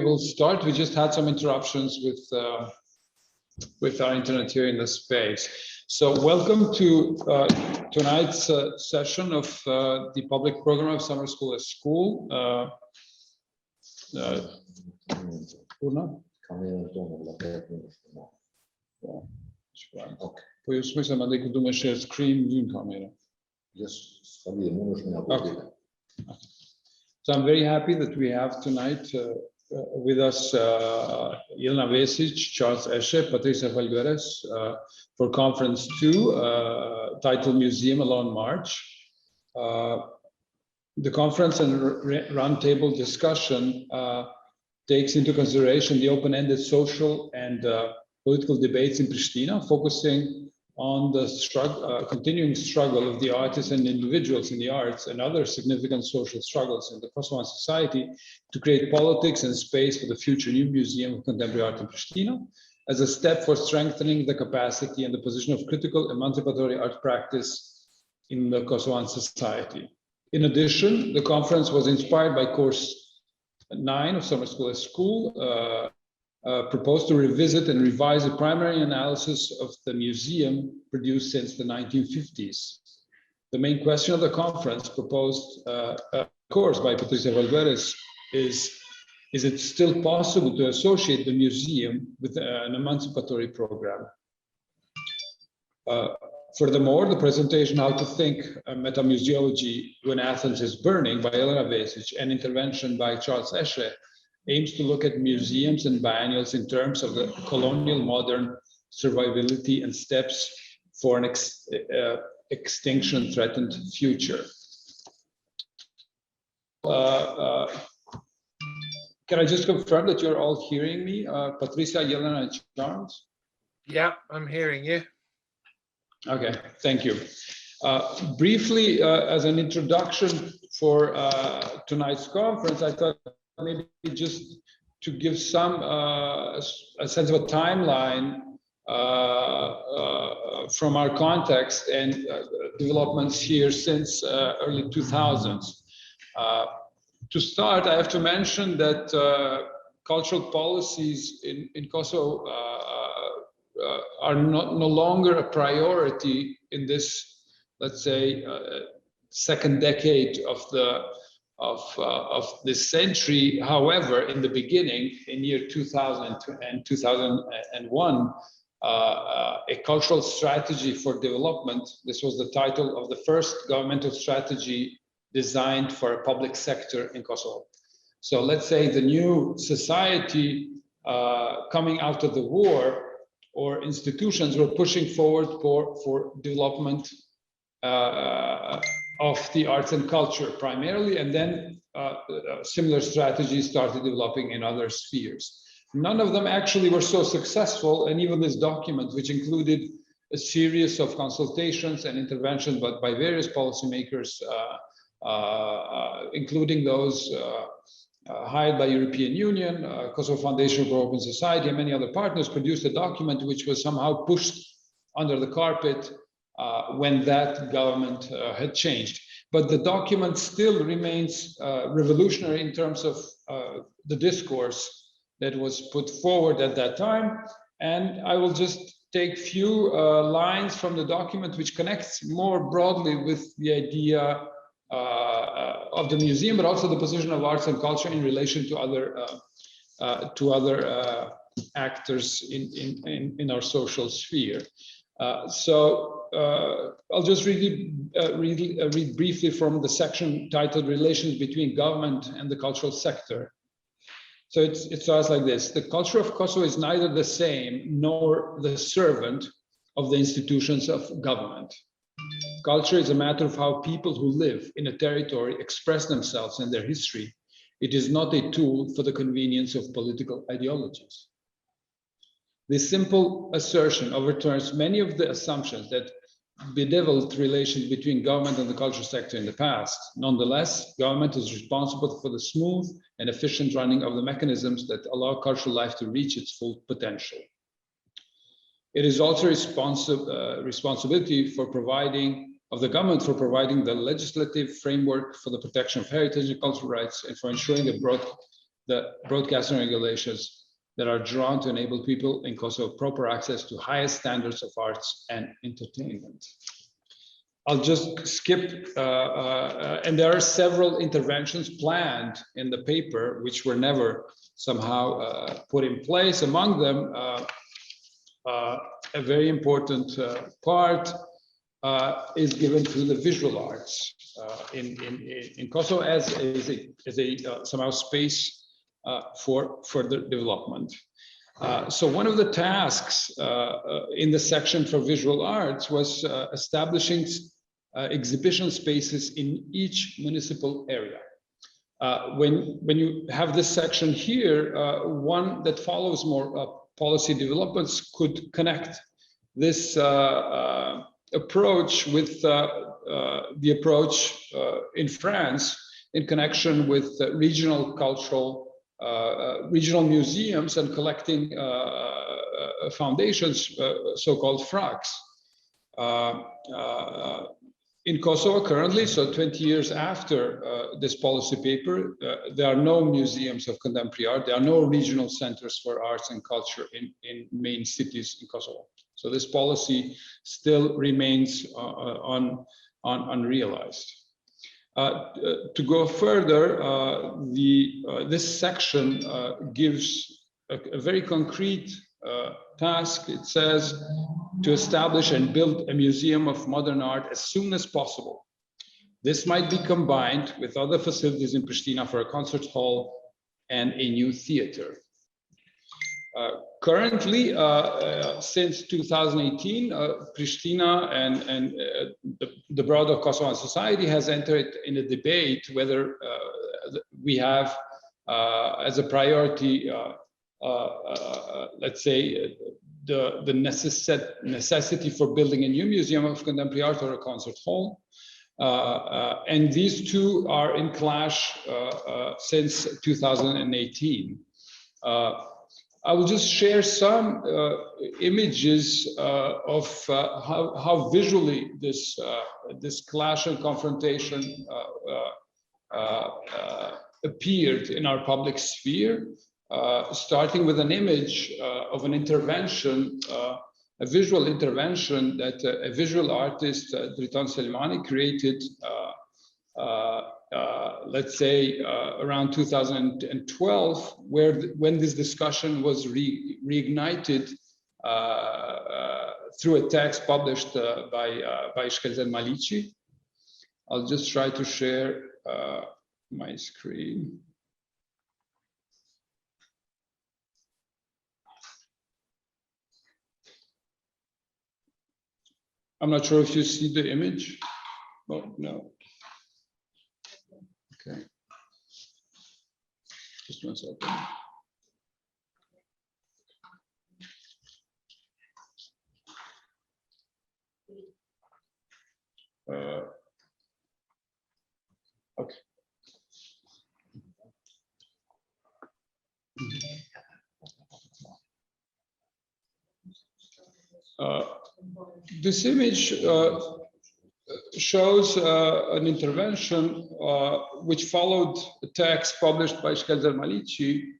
will start. We just had some interruptions with our internet here in the space. So welcome to tonight's session of the public program of Summer School at School. Okay. So I'm very happy that we have tonight with us Jelena Vesic, Charles Esche, Patricia Valgueres for Conference 2, titled Museum Alone March. The conference and roundtable discussion takes into consideration the open-ended social and political debates in Pristina, focusing on the continuing struggle of the artists and individuals in the arts and other significant social struggles in the Kosovan society to create politics and space for the future new Museum of Contemporary Art in Pristina as a step for strengthening the capacity and the position of critical emancipatory art practice in the Kosovan society. In addition, the conference was inspired by course 9 of Summer School at School, proposed to revisit and revise a primary analysis of the museum produced since the 1950s. The main question of the conference, proposed of course by Patricia Valgueres, is it still possible to associate the museum with an emancipatory program? Furthermore, the presentation How to Think Metamuseology When Athens is Burning by Jelena Vesic and intervention by Charles Esche aims to look at museums and biennials in terms of the colonial modern survivability and steps for an extinction threatened future. Can I just confirm that you're all hearing me? Patricia, Jelena, and Charles? Yeah, I'm hearing you. Okay, thank you. Briefly, as an introduction for tonight's conference, I thought maybe just to give some a sense of a timeline from our context and developments here since early 2000s. To start, I have to mention that cultural policies in Kosovo are no longer a priority in this, let's say, second decade of this century. However, in the beginning, in year 2000 and 2001, a cultural strategy for development, this was the title of the first governmental strategy designed for a public sector in Kosovo. So let's say the new society coming out of the war or institutions were pushing forward for development of the arts and culture primarily, and then similar strategies started developing in other spheres. None of them actually were so successful, and even this document, which included a series of consultations and interventions but by various policymakers, including those hired by European Union, Kosovo Foundation for Open Society, and many other partners, produced a document which was somehow pushed under the carpet when that government had changed. But the document still remains revolutionary in terms of the discourse that was put forward at that time. And I will just take few lines from the document which connects more broadly with the idea of the museum, but also the position of arts and culture in relation to other actors in our social sphere. I'll just read briefly from the section titled Relations Between Government and the Cultural Sector. So it starts like this: the culture of Kosovo is neither the same nor the servant of the institutions of government. Culture is a matter of how people who live in a territory express themselves and their history. It is not a tool for the convenience of political ideologies. This simple assertion overturns many of the assumptions that bedeviled relations between government and the culture sector in the past. Nonetheless, government is responsible for the smooth and efficient running of the mechanisms that allow cultural life to reach its full potential. It is also responsibility for the government for providing the legislative framework for the protection of heritage and cultural rights, and for ensuring the broad the broadcasting regulations that are drawn to enable people in Kosovo proper access to highest standards of arts and entertainment. I'll just skip, and there are several interventions planned in the paper, which were never somehow put in place. Among them, a very important part is given to the visual arts in Kosovo as a somehow space for further development. So one of the tasks in the section for visual arts was establishing exhibition spaces in each municipal area. When you have this section here, one that follows more policy developments could connect this approach with the approach in France in connection with regional cultural regional museums and collecting foundations, so-called FRACs. In Kosovo currently, so 20 years after this policy paper, there are no museums of contemporary art. There are no regional centers for arts and culture in main cities in Kosovo. So this policy still remains unrealized. To go further, this section gives a very concrete task. It says to establish and build a museum of modern art as soon as possible. This might be combined with other facilities in Pristina for a concert hall and a new theater. Currently, since 2018, Pristina and the broader Kosovan society has entered in a debate whether we have as a priority, let's say, the necessity for building a new museum of contemporary art or a concert hall. And these two are in clash since 2018. I will just share some images of how visually this clash and confrontation appeared in our public sphere, starting with an image of an intervention, a visual intervention that a visual artist, Dritan Selmani, created let's say around 2012, when this discussion was reignited through a text published by Shkelzen Malici. I'll just try to share my screen. I'm not sure if you see the image. Oh, no. Okay. Just 1 second. Okay. This image shows an intervention which followed a text published by Shkelzen Malici,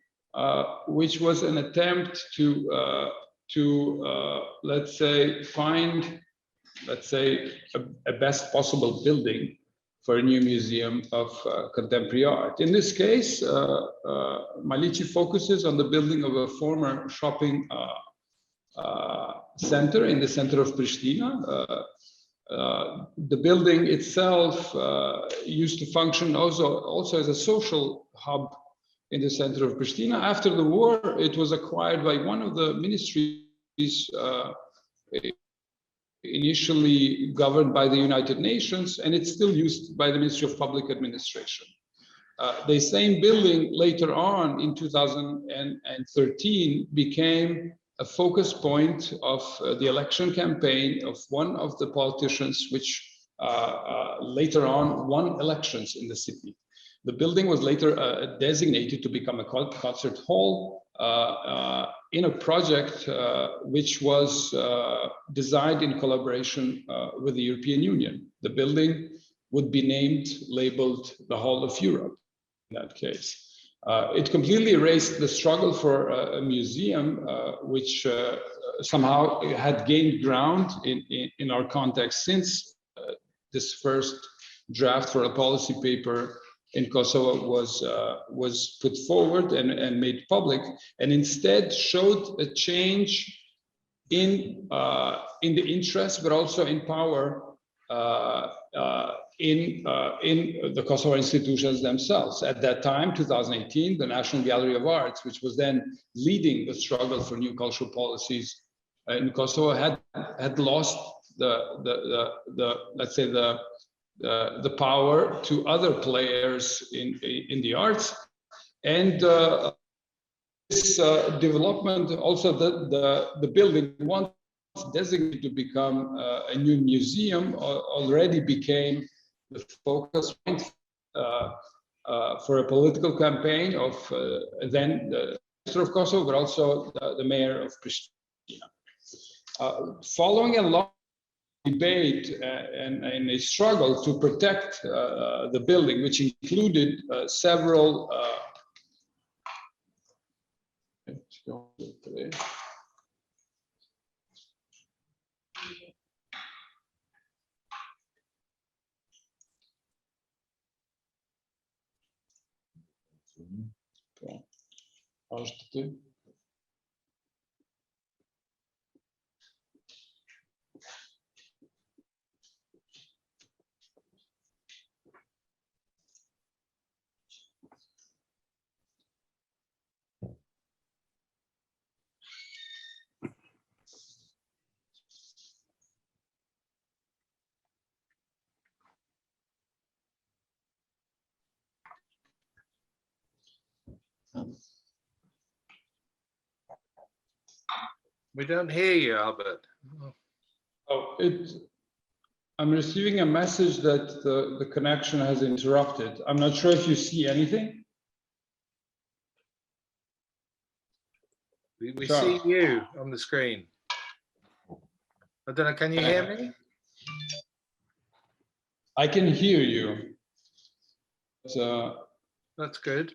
which was an attempt to let's say, find, let's say, a best possible building for a new museum of contemporary art. In this case, Malici focuses on the building of a former shopping center in the center of Pristina. The building itself used to function also as a social hub in the center of Pristina. After the war, it was acquired by one of the ministries initially governed by the United Nations, and it's still used by the Ministry of Public Administration. The same building later on in 2013 became a focus point of the election campaign of one of the politicians, which later on won elections in the city. The building was later designated to become a concert hall in a project which was designed in collaboration with the European Union. The building would be labeled the Hall of Europe in that case. It completely erased the struggle for a museum, which somehow had gained ground in our context since this first draft for a policy paper in Kosovo was put forward and made public, and instead showed a change in the interest, but also in power in the Kosovo institutions themselves. At that time, 2018, the National Gallery of Arts, which was then leading the struggle for new cultural policies in Kosovo, had lost let's say the power to other players in the arts, and this development, also the building, once designated to become a new museum, already became the focus point for a political campaign of then the Minister of Kosovo, but also the Mayor of Pristina. Following a long debate and a struggle to protect the building, which included several We don't hear you, Albert. Oh, I'm receiving a message that the connection has interrupted. I'm not sure if you see anything. We see you on the screen. I don't know, can you hear me? I can hear you. That's good.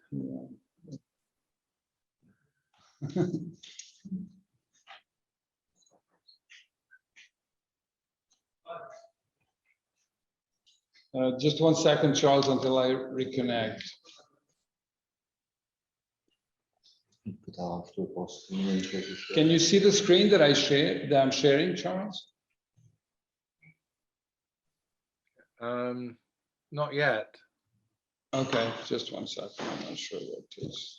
Just 1 second, Charles, until I reconnect. Can you see the screen that I'm sharing, Charles? Not yet. Okay, just 1 second. I'm not sure what it is.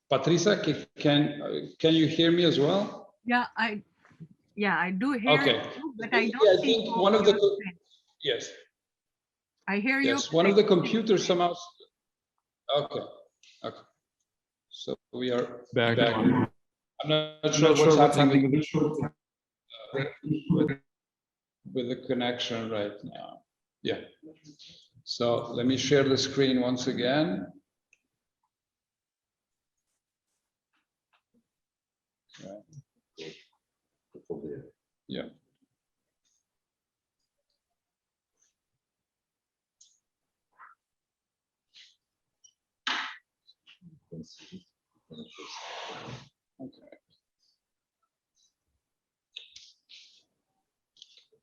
Patricia, can you hear me as well? Yeah, I do hear Okay. you, but I don't I see think one of the yes. I hear you. Yes, one of the computers somehow. Okay. Okay. So we are back. I'm not sure what's happening with the connection right now. Yeah. So let me share the screen once again. Yeah. Okay.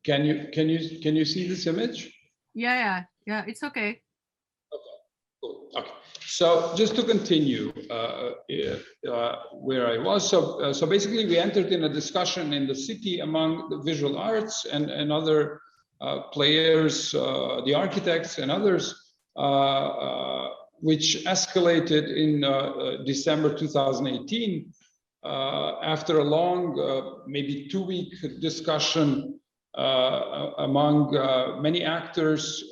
Can you see this image? Yeah, it's okay. Cool. Okay. So just to continue where I was, so basically we entered in a discussion in the city among the visual arts and other players, the architects and others, which escalated in December 2018 after a long, maybe 2-week discussion among many actors,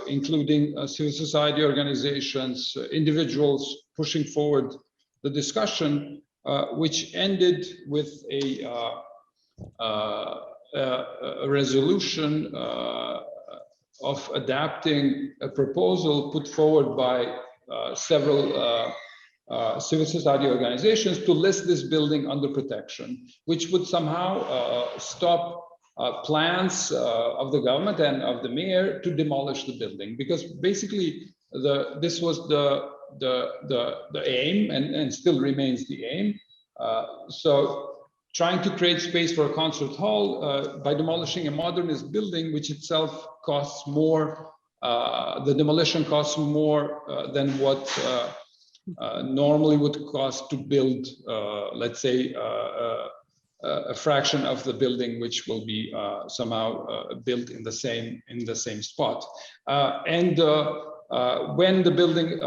including civil society organizations, individuals pushing forward the discussion, which ended with a resolution of adapting a proposal put forward by several civil society organizations to list this building under protection, which would somehow stop plans of the government and of the mayor to demolish the building, because basically this was the aim and still remains the aim. So trying to create space for a concert hall by demolishing a modernist building, which itself costs more, the demolition costs more than what normally would cost to build, let's say, a fraction of the building, which will be somehow built in the same spot. When the building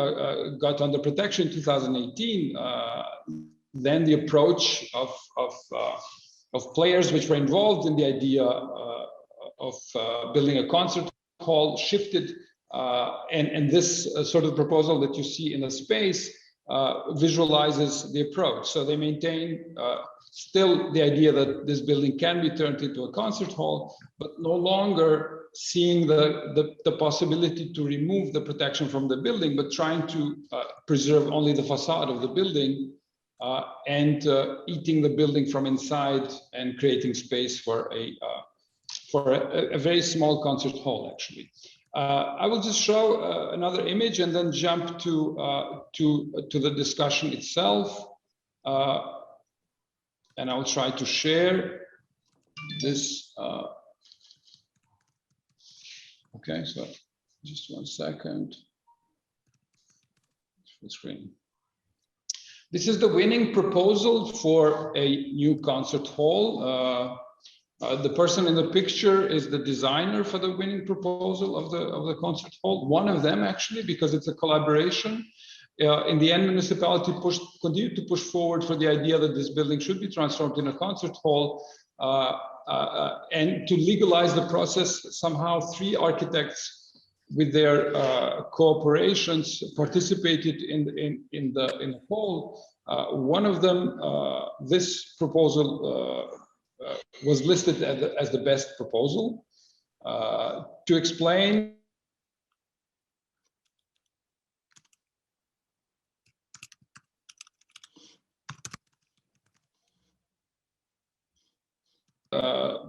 got under protection in 2018, then the approach of players which were involved in the idea of building a concert hall shifted, and this sort of proposal that you see in the space visualizes the approach. So they maintain still the idea that this building can be turned into a concert hall, but no longer seeing the possibility to remove the protection from the building, but trying to preserve only the facade of the building and eating the building from inside and creating space for a very small concert hall, actually. I will just show another image and then jump to the discussion itself. And I will try to share this. Okay, so just 1 second. Full screen. This is the winning proposal for a new concert hall. The person in the picture is the designer for the winning proposal of the concert hall. One of them, actually, because it's a collaboration. In the end, municipality continued to push forward for the idea that this building should be transformed in a concert hall, and to legalize the process. Somehow 3 architects, with their cooperations, participated in the hall. One of them, this proposal was listed as the best proposal. To explain,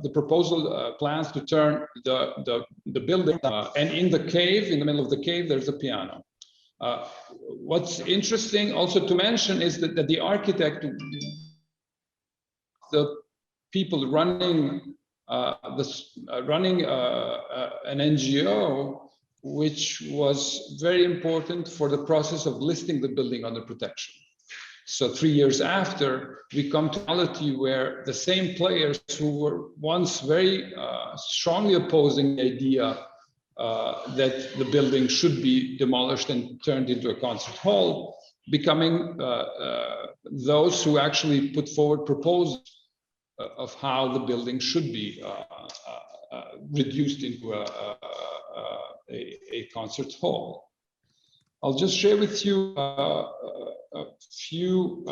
the proposal plans to turn the building, and in the cave, in the middle of the cave, there's a piano. What's interesting also to mention is that the architect, the people running an NGO, which was very important for the process of listing the building under protection. So 3 years after, we come to reality where the same players who were once very strongly opposing the idea that the building should be demolished and turned into a concert hall, becoming those who actually put forward proposals of how the building should be reduced into a concert hall. I'll just share with you a few,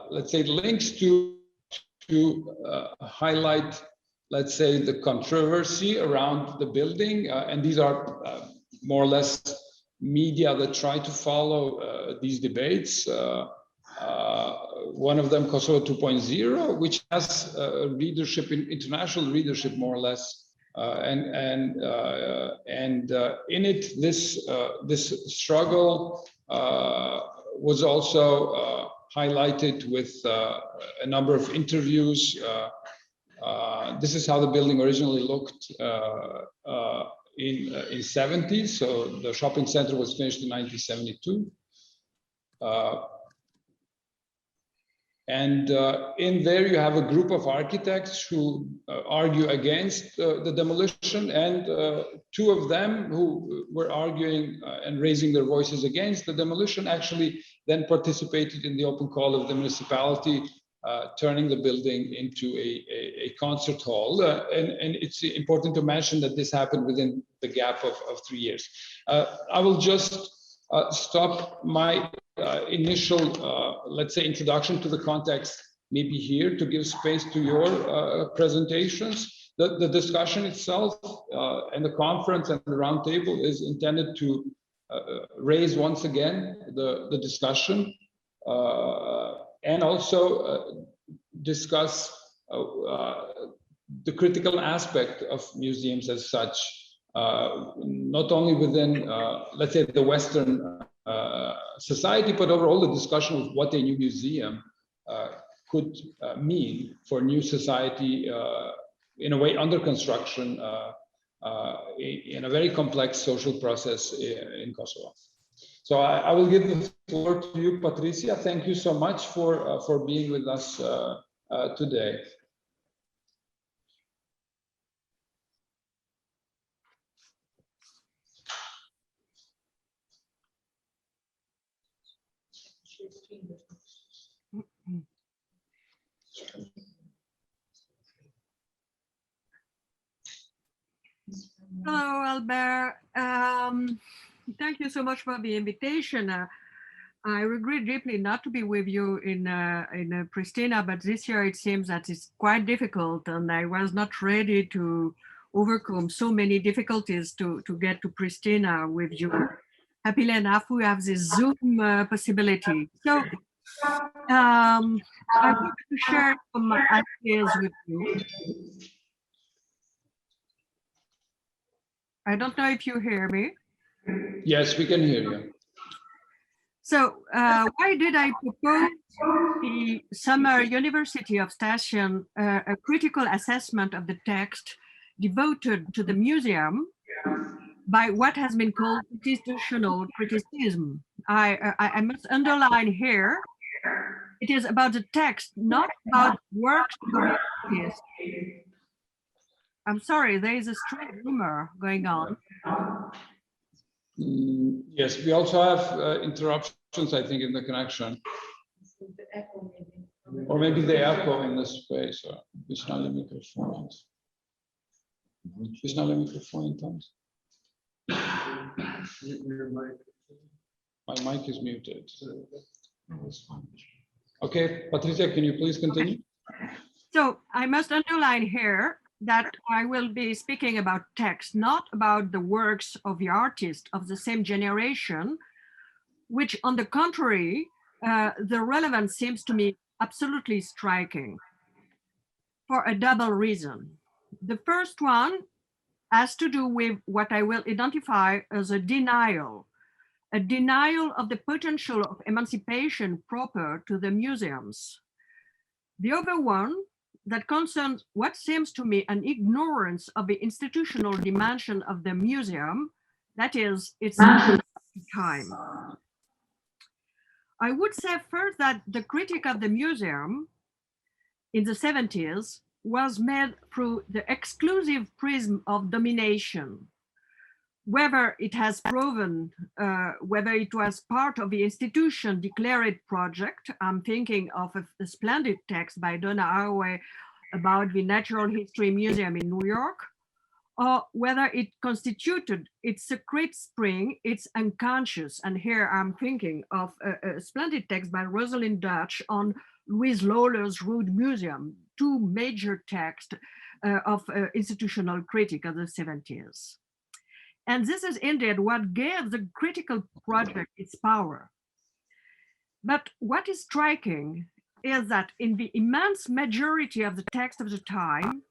let's say, links to highlight, let's say, the controversy around the building. And these are more or less media that try to follow these debates. One of them, Kosovo 2.0, which has readership, international readership, more or less. In it, this struggle was also highlighted with a number of interviews. This is how the building originally looked in 70s. So the shopping center was finished in 1972. And in there, you have a group of architects who argue against the demolition, and 2 of them who were arguing and raising their voices against the demolition actually then participated in the open call of the municipality, turning the building into a concert hall. And it's important to mention that this happened within the gap of 3 years. I will just stop my initial, let's say, introduction to the context, maybe here, to give space to your presentations. The discussion itself and the conference and the roundtable is intended to raise once again the discussion and also discuss the critical aspect of museums as such, not only within, let's say, the Western society, but overall the discussion of what a new museum could mean for new society, in a way under construction, in a very complex social process in Kosovo. So I will give the floor to you, Patricia. Thank you so much for being with us today. Hello, Albert. Thank you so much for the invitation. I regret deeply not to be with you in Pristina, but this year it seems that it's quite difficult, and I was not ready to overcome so many difficulties to get to Pristina with you. Happily enough, we have this Zoom possibility. So I want to share some ideas with you. I don't know if you hear me. Yes, we can hear you. So why did I propose the Summer University of Station a critical assessment of the text devoted to the museum by what has been called institutional criticism? I must underline here, it is about the text, not about works of the artist. I'm sorry, there is a strange rumor going on. Yes, we also have interruptions, I think, in the connection. Or maybe the echo in the space. Wyślę mikrofon. Wyślę mikrofon tam. My mic is muted. Okay, Patricia, can you please continue? So I must underline here that I will be speaking about text, not about the works of the artist of the same generation, which on the contrary, the relevance seems to me absolutely striking for a double reason. The first one has to do with what I will identify as a denial of the potential of emancipation proper to the museums. The other one that concerns what seems to me an ignorance of the institutional dimension of the museum, that is, its time. I would say first that the critique of the museum in the 70s was made through the exclusive prism of domination. Whether it has proven, whether it was part of the institution declared project, I'm thinking of a splendid text by Donna Haraway about the Natural History Museum in New York, or whether it constituted its secret spring, its unconscious. And here I'm thinking of a splendid text by Rosalind Dutch on Louise Lawler's Rude Museum, two major texts of institutional critique of the 70s. And this is indeed what gave the critical project its power. But what is striking is that in the immense majority of the text of the time,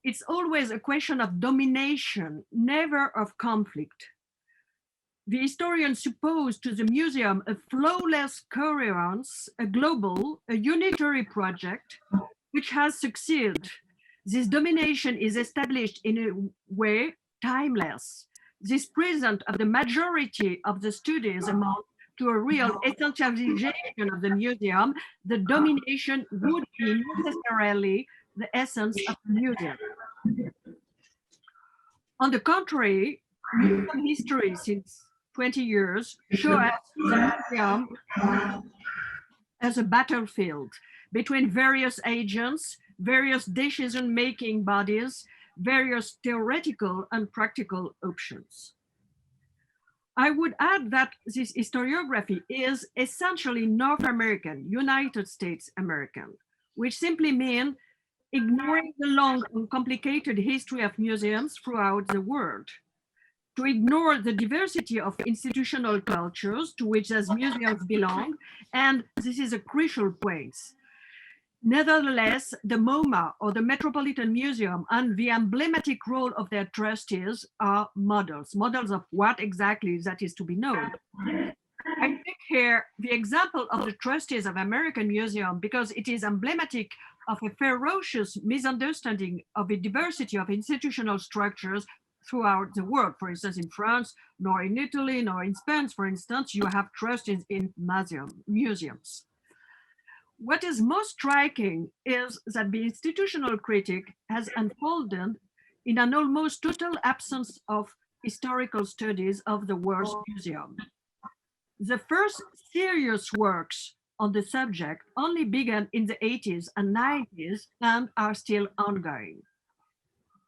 it's always a question of domination, never of conflict. The historian supposed to the museum a flawless coherence, a global, a unitary project, which has succeeded. This domination is established in a way timeless. This present of the majority of the studies amount to a real essentialization of the museum. The domination would be necessarily the essence of the museum. On the contrary, museum history since 20 years show us the museum as a battlefield between various agents, various decision-making bodies, various theoretical and practical options. I would add that this historiography is essentially North American, United States American, which simply means ignoring the long and complicated history of museums throughout the world. to ignore the diversity of institutional cultures to which those museums belong, and this is a crucial point. Nevertheless, the MoMA, or the Metropolitan Museum, and the emblematic role of their trustees are models of what exactly that is to be known. I pick here the example of the trustees of American Museum because it is emblematic of a ferocious misunderstanding of the diversity of institutional structures throughout the world. For instance, in France, nor in Italy, nor in Spain, for instance, you have trustees in museums. What is most striking is that the institutional critic has unfolded in an almost total absence of historical studies of the world's museum. The first serious works on the subject only began in the 80s and 90s and are still ongoing.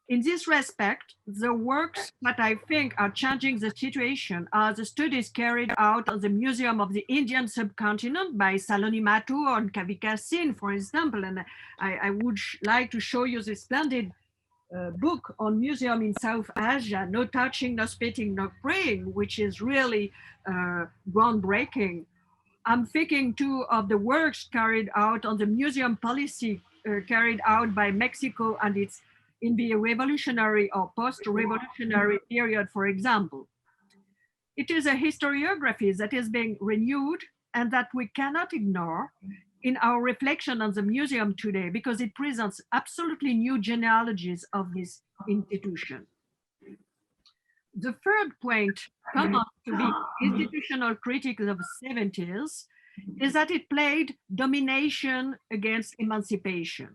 In this respect, the works that I think are changing the situation are the studies carried out on the Museum of the Indian Subcontinent by Saloni Mathur and Kavika Singh, for example. And I would like to show you this splendid book on museum in South Asia, No Touching, No Spitting, No Praying, which is really groundbreaking. I'm thinking too of the works carried out on the museum policy carried out by Mexico and its in the revolutionary or post-revolutionary period, for example. It is a historiography that is being renewed and that we cannot ignore in our reflection on the museum today because it presents absolutely new genealogies of this institution. The third point common to the institutional critics of the 70s is that it played domination against emancipation.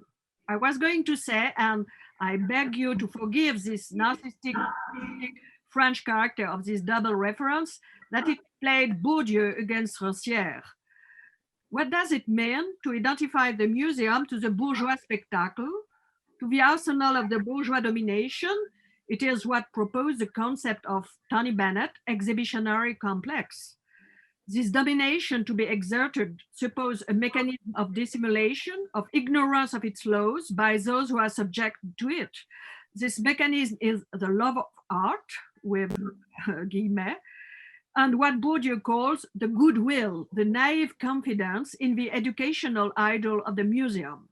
I was going to say, and I beg you to forgive this narcissistic French character of this double reference, that it played Bourdieu against Rancière. What does it mean to identify the museum to the bourgeois spectacle, to the arsenal of the bourgeois domination? It is what proposed the concept of Tony Bennett, exhibitionary complex. This domination to be exerted suppose a mechanism of dissimulation, of ignorance of its laws by those who are subject to it. This mechanism is the love of art, with guillemets, and what Bourdieu calls the goodwill, the naive confidence in the educational idol of the museum.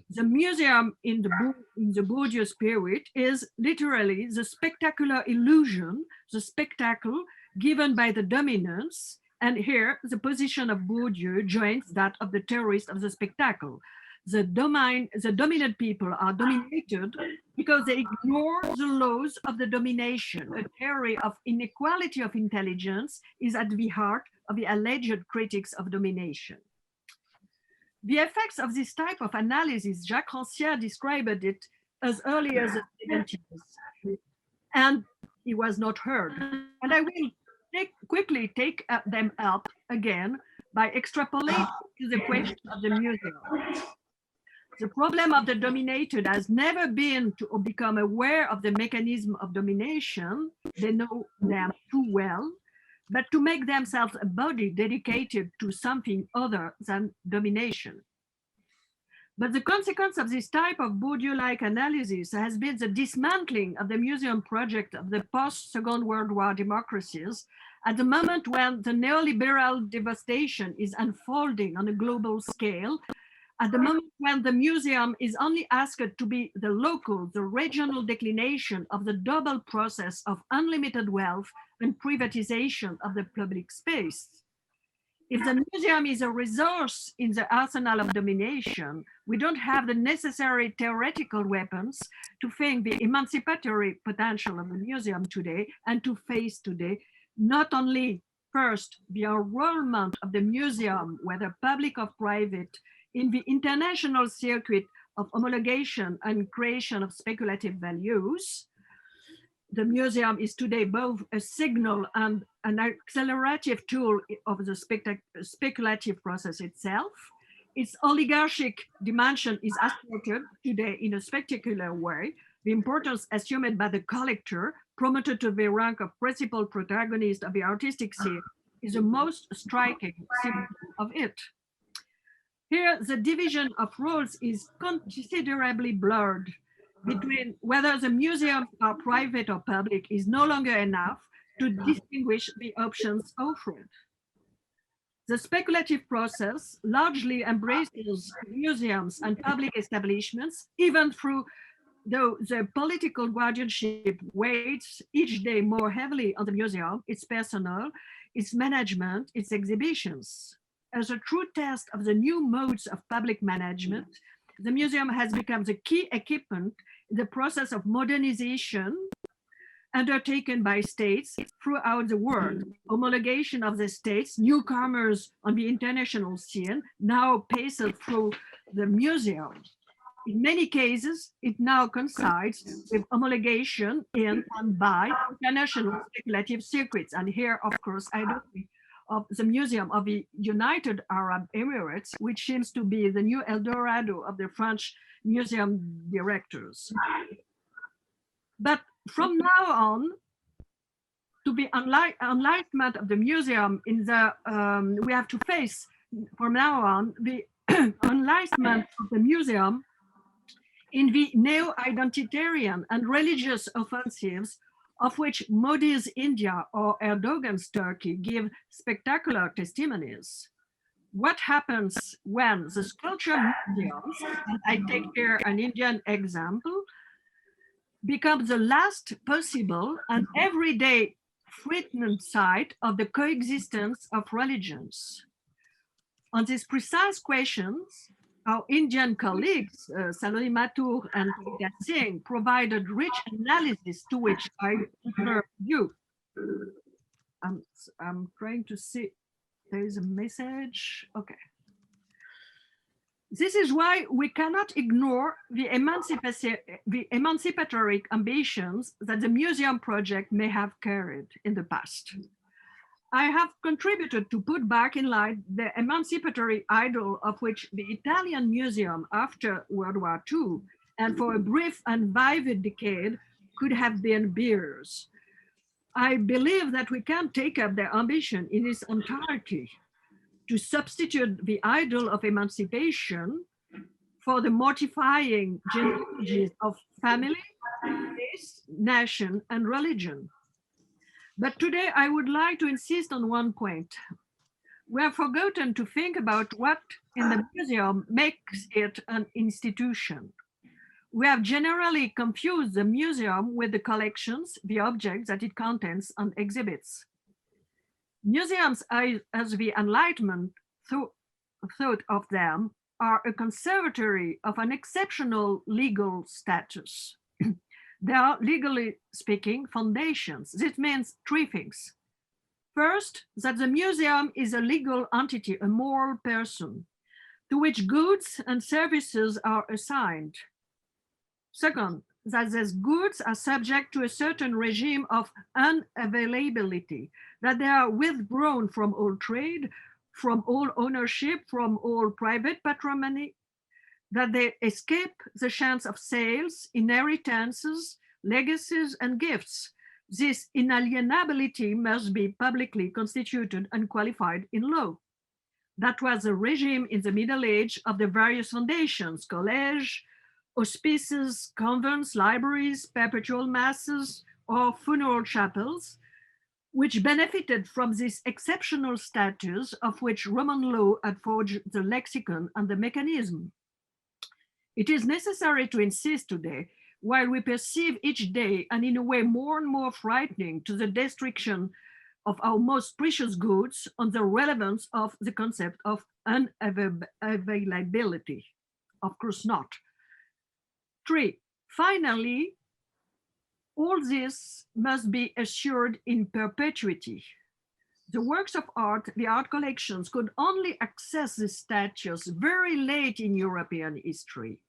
The museum in the Bourdieu spirit is literally the spectacular illusion, the spectacle given by the dominance. And here, the position of Bourdieu joins that of the terrorist of the spectacle. The dominant people are dominated because they ignore the laws of the domination. A theory of inequality of intelligence is at the heart of the alleged critics of domination. The effects of this type of analysis, Jacques Rancière described it as early as the 70s, and he was not heard. And I will quickly take them up again by extrapolating to the question of the museum. The problem of the dominated has never been to become aware of the mechanism of domination, they know them too well, but to make themselves a body dedicated to something other than domination. But the consequence of this type of Bourdieu-like analysis has been the dismantling of the museum project of the post-Second World War democracies at the moment when the neoliberal devastation is unfolding on a global scale, at the moment when the museum is only asked to be the local, the regional declination of the double process of unlimited wealth and privatization of the public space. If the museum is a resource in the arsenal of domination, we don't have the necessary theoretical weapons to think the emancipatory potential of the museum today and to face today not only first the enrollment of the museum, whether public or private, in the international circuit of homologation and creation of speculative values. The museum is today both a signal and an accelerative tool of the speculative process itself. Its oligarchic dimension is asserted today in a spectacular way. The importance assumed by the collector, promoted to the rank of principal protagonist of the artistic scene, is the most striking symptom of it. Here, the division of roles is considerably blurred. between whether the museums are private or public is no longer enough to distinguish the options offered. The speculative process largely embraces museums and public establishments, even though the political guardianship weighs each day more heavily on the museum, its personnel, its management, its exhibitions. As a true test of the new modes of public management, the museum has become the key equipment in the process of modernization undertaken by states throughout the world. Homologation of the states, newcomers on the international scene, now paced through the museum. In many cases, it now coincides with homologation in and by international speculative circuits. And here, of course, I don't think of the Museum of the United Arab Emirates, which seems to be the new El Dorado of the French museum directors. But from now on, to be enlightenment of the museum in the, we have to face from now on the enlightenment of the museum in the neo-identitarian and religious offensives of which Modi's India or Erdogan's Turkey give spectacular testimonies. What happens when the sculpture museums, and I take here an Indian example, become the last possible and everyday threatened site of the coexistence of religions? On these precise questions, our Indian colleagues, Saloni Mathur and Kavita Singh, provided rich analysis to which I refer you. I'm trying to see, there is a message, okay. This is why we cannot ignore the emancipatory ambitions that the museum project may have carried in the past. I have contributed to put back in light the emancipatory ideal of which the Italian Museum after World War II and for a brief and vivid decade could have been bearers. I believe that we can take up their ambition in its entirety to substitute the ideal of emancipation for the mortifying genealogies of family, race, nation, and religion. But today I would like to insist on one point. We have forgotten to think about what in the museum makes it an institution. We have generally confused the museum with the collections, the objects that it contains and exhibits. Museums, as the Enlightenment thought of them, are a conservatory of an exceptional legal status. They are, legally speaking, foundations. This means three things. First, that the museum is a legal entity, a moral person, to which goods and services are assigned. Second, that these goods are subject to a certain regime of unavailability, that they are withdrawn from all trade, from all ownership, from all private patrimony, that they escape the chance of sales, inheritances, legacies, and gifts. This inalienability must be publicly constituted and qualified in law. That was the regime in the Middle Age of the various foundations, collèges, hospices, convents, libraries, perpetual masses, or funeral chapels, which benefited from this exceptional status of which Roman law had forged the lexicon and the mechanism. It is necessary to insist today, while we perceive each day and in a way more and more frightening to the destruction of our most precious goods, on the relevance of the concept of unavailability. Of course not. 3, finally, all this must be assured in perpetuity. The works of art, the art collections, could only access the status very late in European history.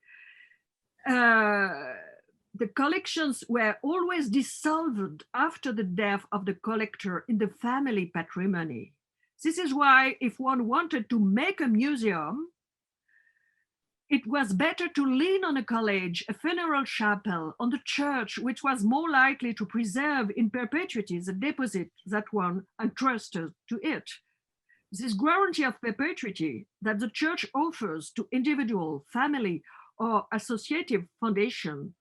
The collections were always dissolved after the death of the collector in the family patrimony. This is why if one wanted to make a museum, it was better to lean on a college, a funeral chapel, on the church, which was more likely to preserve in perpetuity the deposit that one entrusted to it. This guarantee of perpetuity that the church offers to individual, family, or associative foundation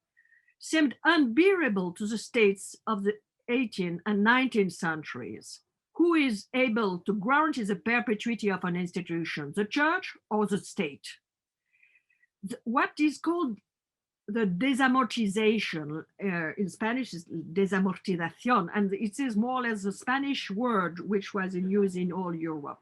seemed unbearable to the states of the 18th and 19th centuries. Who is able to guarantee the perpetuity of an institution, the church or the state? What is called the desamortization, in Spanish is desamortización, and it is more or less the Spanish word which was in use in all Europe.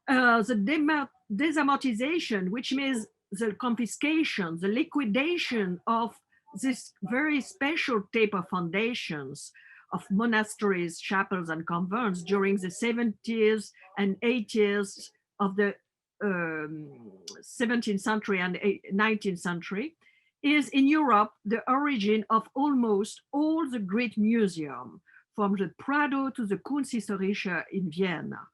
The desamortization, which means the confiscation, the liquidation of this very special type of foundations of monasteries, chapels, and convents during the 70s and 80s of the 17th century and 19th century, is in Europe the origin of almost all the great museums, from the Prado to the Kunsthistorische in Vienna.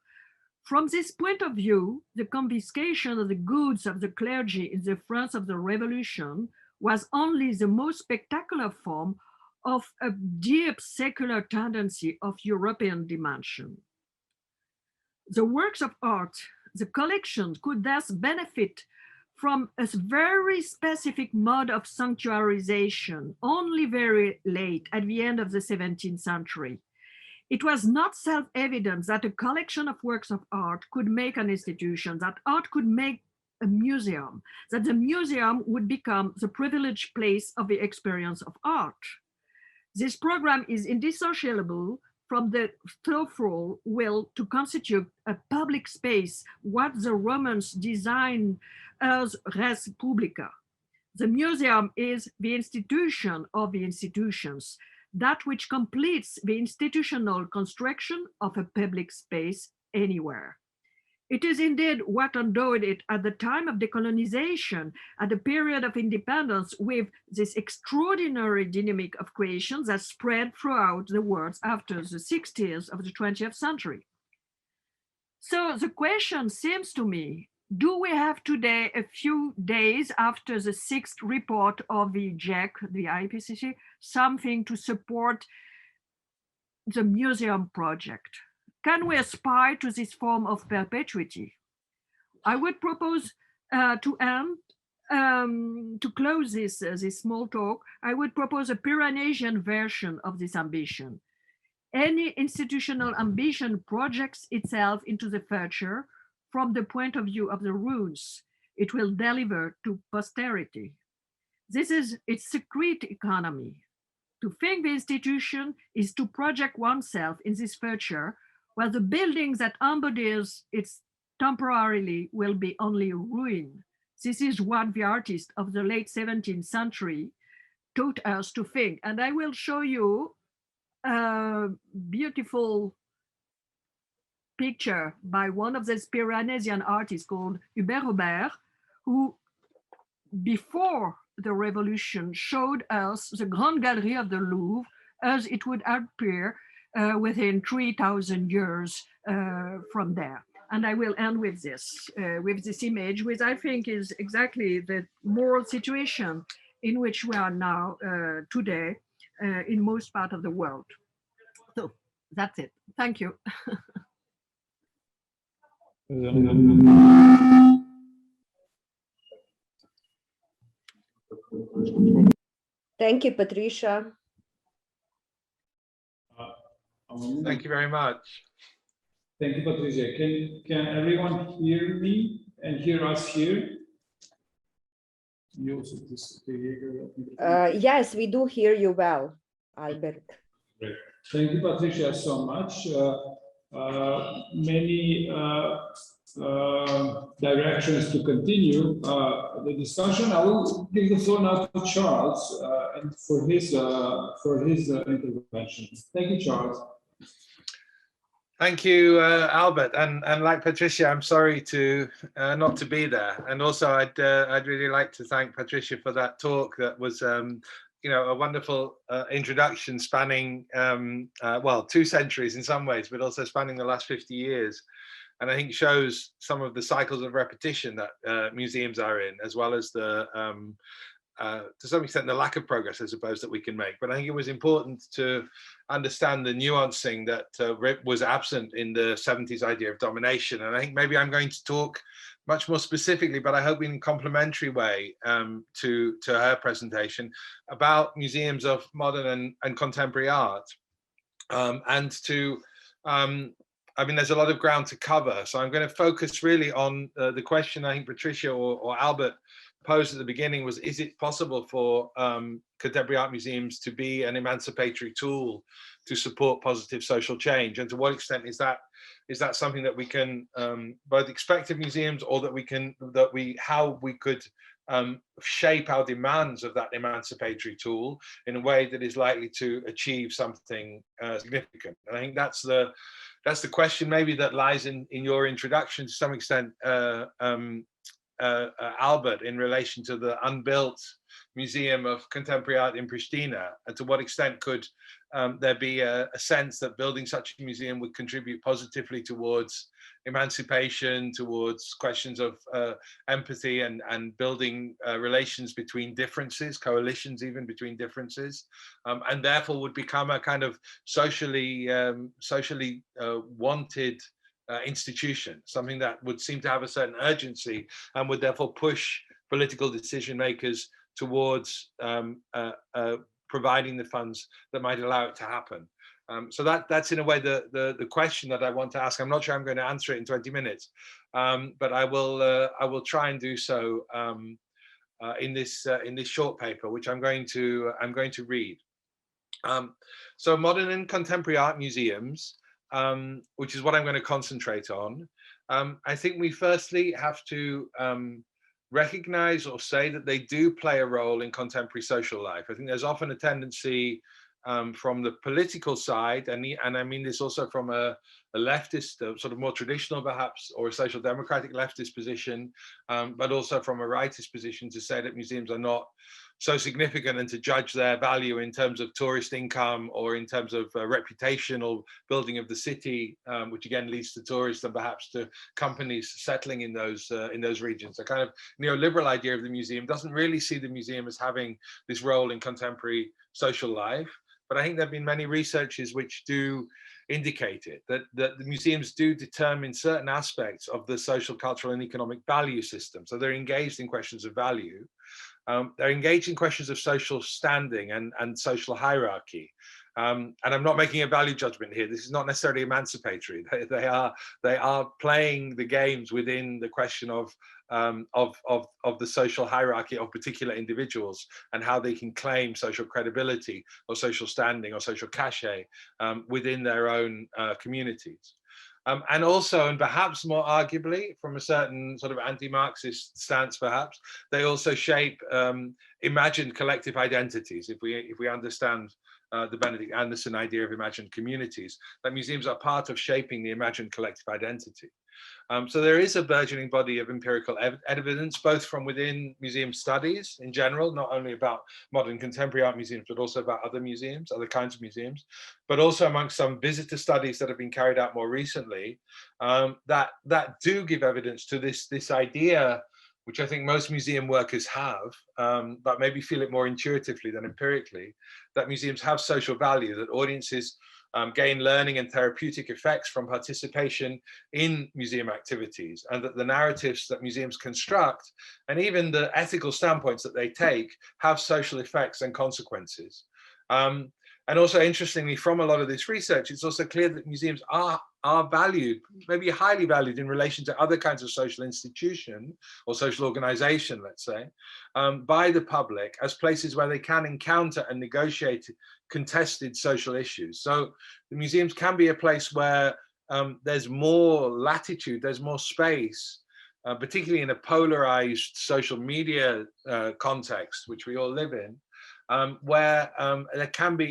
From this point of view, the confiscation of the goods of the clergy in the France of the Revolution was only the most spectacular form of a deep secular tendency of European dimension. The works of art, the collections could thus benefit from a very specific mode of sanctuarization, only very late at the end of the 17th century. It was not self-evident that a collection of works of art could make an institution, that art could make a museum, that the museum would become the privileged place of the experience of art. This program is indissociable from the thoughtful will to constitute a public space, what the Romans designed as res publica. The museum is the institution of the institutions, that which completes the institutional construction of a public space anywhere. It is indeed what endowed it at the time of decolonization, at the period of independence, with this extraordinary dynamic of creation that spread throughout the world after the 60s of the 20th century. So the question seems to me, do we have today, a few days after the 6th report of the GIEC, the IPCC, something to support the museum project? Can we aspire to this form of perpetuity? I would propose to close this small talk, I would propose a Piranesian version of this ambition. Any institutional ambition projects itself into the future from the point of view of the rules it will deliver to posterity. This is its secret economy. To think the institution is to project oneself in this future, while the building that embodies it temporarily will be only ruin. This is what the artists of the late 17th century taught us to think. And I will show you a beautiful picture by one of these Piranesian artists called Hubert Robert, who before the revolution showed us the Grande Galerie of the Louvre as it would appear within 3,000 years from there. And I will end with this image, which I think is exactly the moral situation in which we are now today in most part of the world. So that's it. Thank you. Thank you, Patricia. Thank you very much. Thank you, Patricia. Can everyone hear me and hear us here? Yes, we do hear you well, Albert. Great. Thank you, Patricia, so much. Many directions to continue the discussion. I will give the floor now to Charles and for his intervention. Thank you, Charles. Thank you, Albert, and like Patricia, I'm sorry to not to be there. And also, I'd really like to thank Patricia for that talk. That was, you know, a wonderful introduction spanning well, 2 centuries in some ways, but also spanning the last 50 years. And I think shows some of the cycles of repetition that museums are in, as well as the to some extent the lack of progress, I suppose, that we can make. But I think it was important to understand the nuancing that was absent in the 70s idea of domination. And I think maybe I'm going to talk much more specifically, but I hope in a complementary way to her presentation, about museums of modern and contemporary art. And to, I mean, there's a lot of ground to cover, so I'm going to focus really on the question I think Patricia or Albert posed at the beginning was, is it possible for contemporary art museums to be an emancipatory tool to support positive social change? And to what extent is that something that we can both expect of museums, or how we could shape our demands of that emancipatory tool in a way that is likely to achieve something significant? And I think that's the question maybe that lies in your introduction to some extent, Albert, in relation to the unbuilt Museum of Contemporary Art in Pristina, and to what extent could there be a sense that building such a museum would contribute positively towards emancipation, towards questions of empathy and building relations between differences, coalitions even between differences, and therefore would become a kind of socially wanted institution, something that would seem to have a certain urgency and would therefore push political decision makers towards providing the funds that might allow it to happen. So that's in a way the question that I want to ask. I'm not sure I'm going to answer it in 20 minutes, but I will try and do so in this short paper, which I'm going to read. So modern and contemporary art museums, which is what I'm going to concentrate on. I think we firstly have to recognize or say that they do play a role in contemporary social life. I think there's often a tendency from the political side, and I mean this also from a leftist, sort of more traditional perhaps, or a social democratic leftist position, but also from a rightist position, to say that museums are not so significant and to judge their value in terms of tourist income or in terms of reputation or building of the city, which again leads to tourists and perhaps to companies settling in those regions. A kind of neoliberal idea of the museum doesn't really see the museum as having this role in contemporary social life. But I think there have been many researches which do indicate it, that the museums do determine certain aspects of the social, cultural, and economic value system. So they're engaged in questions of value. They're engaged in questions of social standing and social hierarchy. And I'm not making a value judgment here. This is not necessarily emancipatory. They are playing the games within the question of the social hierarchy of particular individuals and how they can claim social credibility or social standing or social cachet within their own communities. And also, and perhaps more arguably, from a certain sort of anti-Marxist stance, perhaps, they also shape imagined collective identities. If we understand the Benedict Anderson idea of imagined communities, that museums are part of shaping the imagined collective identity. So there is a burgeoning body of empirical evidence, both from within museum studies in general, not only about modern contemporary art museums, but also about other museums, other kinds of museums, but also amongst some visitor studies that have been carried out more recently, that do give evidence to this idea, which I think most museum workers have, but maybe feel it more intuitively than empirically, that museums have social value, that audiences gain learning and therapeutic effects from participation in museum activities, and that the narratives that museums construct and even the ethical standpoints that they take have social effects and consequences. And also, interestingly, from a lot of this research, it's also clear that museums are valued, maybe highly valued in relation to other kinds of social institution or social organization, let's say, by the public as places where they can encounter and negotiate contested social issues. So the museums can be a place where there's more latitude, there's more space, particularly in a polarized social media context, which we all live in, where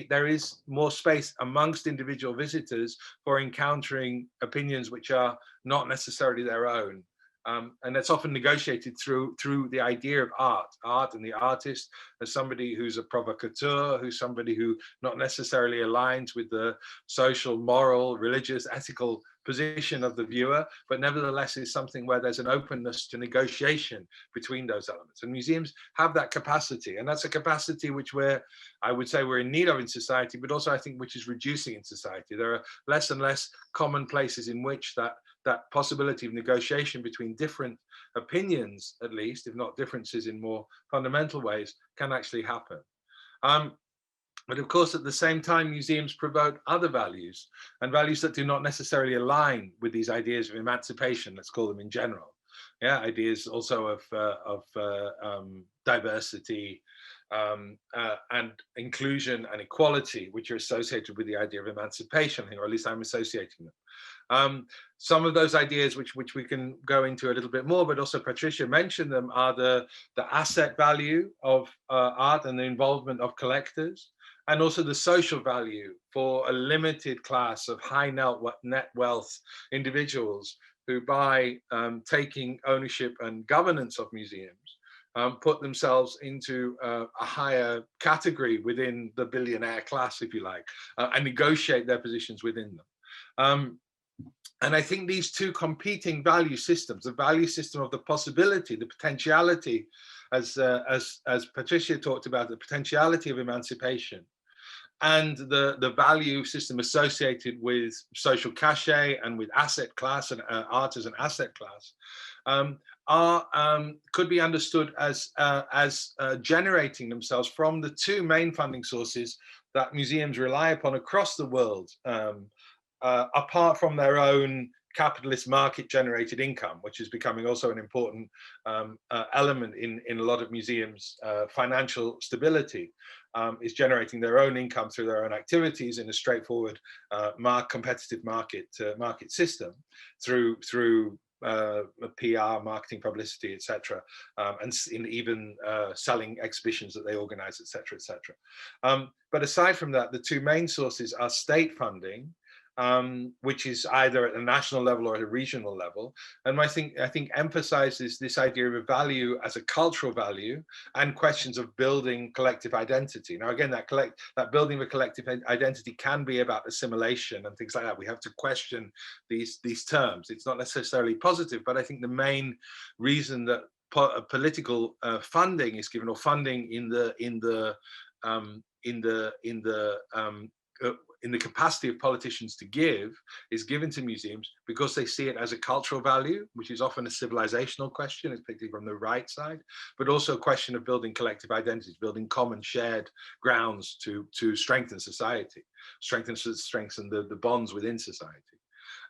there is more space amongst individual visitors for encountering opinions which are not necessarily their own. And that's often negotiated through the idea of art and the artist as somebody who's a provocateur, who's somebody who not necessarily aligns with the social, moral, religious, ethical position of the viewer, but nevertheless is something where there's an openness to negotiation between those elements. And museums have that capacity, and that's a capacity which I would say we're in need of in society, but also I think which is reducing in society. There are less and less common places in which that that possibility of negotiation between different opinions, at least, if not differences in more fundamental ways, can actually happen. But of course, at the same time, museums promote other values, and values that do not necessarily align with these ideas of emancipation, let's call them in general. Yeah, ideas also of diversity and inclusion and equality, which are associated with the idea of emancipation, or at least I'm associating them. Some of those ideas, which we can go into a little bit more, but also Patricia mentioned them, are the asset value of art and the involvement of collectors, and also the social value for a limited class of high net wealth individuals who, by taking ownership and governance of museums, put themselves into a higher category within the billionaire class, if you like, and negotiate their positions within them. And I think these two competing value systems, the value system of the possibility, the potentiality, as Patricia talked about, the potentiality of emancipation, and the value system associated with social cachet and with asset class and art as an asset class, could be understood as generating themselves from the two main funding sources that museums rely upon across the world, apart from their own capitalist market generated income, which is becoming also an important element in a lot of museums' financial stability, is generating their own income through their own activities in a straightforward competitive market system through PR, marketing, publicity, etc., and even selling exhibitions that they organize, etc., etc. But aside from that, the two main sources are state funding, which is either at a national level or at a regional level, and I think emphasizes this idea of a value as a cultural value and questions of building collective identity. Now, again, that building of a collective identity can be about assimilation and things like that. We have to question these terms. It's not necessarily positive, but I think the main reason that political funding is given, or funding in the capacity of politicians to give, is given to museums because they see it as a cultural value, which is often a civilizational question, particularly from the right side, but also a question of building collective identities, building common shared grounds to strengthen society, strengthen the bonds within society.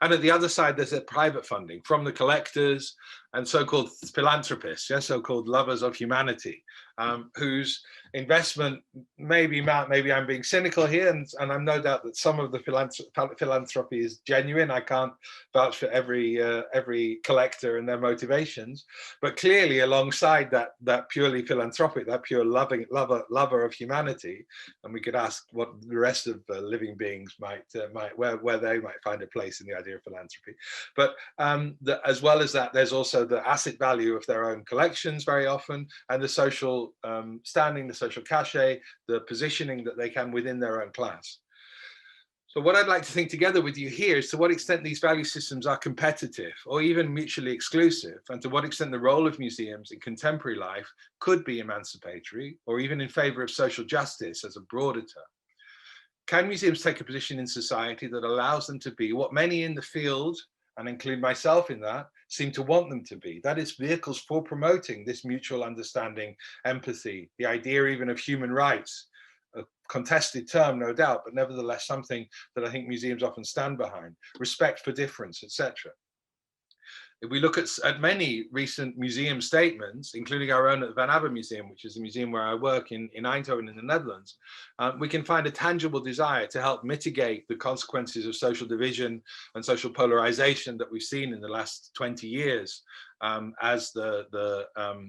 And at the other side, there's a private funding from the collectors and so-called philanthropists, so-called lovers of humanity, whose investment, maybe I'm being cynical here, and I'm no doubt that some of the philanthropy is genuine. I can't vouch for every collector and their motivations, but clearly alongside that purely philanthropic, that pure lover of humanity, and we could ask what the rest of living beings where they might find a place in the idea of philanthropy. But as well as that, there's also the asset value of their own collections very often, and the social standing, the social cachet, the positioning that they can within their own class. So what I'd like to think together with you here is to what extent these value systems are competitive or even mutually exclusive, and to what extent the role of museums in contemporary life could be emancipatory or even in favor of social justice as a broader term. Can museums take a position in society that allows them to be what many in the field, and include myself in that, seem to want them to be? That is, vehicles for promoting this mutual understanding, empathy, the idea even of human rights, a contested term, no doubt, but nevertheless something that I think museums often stand behind, respect for difference, etc. If we look at many recent museum statements, including our own at the Van Abbe Museum, which is the museum where I work in Eindhoven in the Netherlands, we can find a tangible desire to help mitigate the consequences of social division and social polarization that we've seen in the last 20 years, as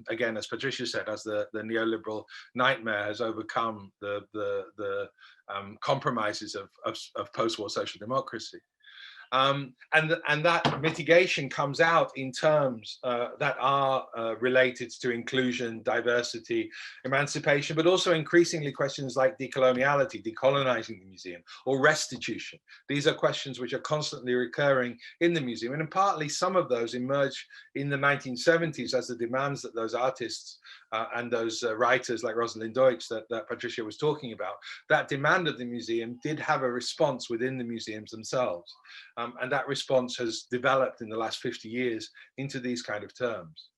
again, as Patricia said, as the neoliberal nightmare has overcome the compromises of post-war social democracy. And that mitigation comes out in terms that are related to inclusion, diversity, emancipation, but also increasingly questions like decoloniality, decolonizing the museum, or restitution. These are questions which are constantly recurring in the museum, and partly some of those emerge in the 1970s as the demands that those artists and those writers like Rosalind Deutsch that Patricia was talking about, that demand of the museum did have a response within the museums themselves. And that response has developed in the last 50 years into these kind of terms.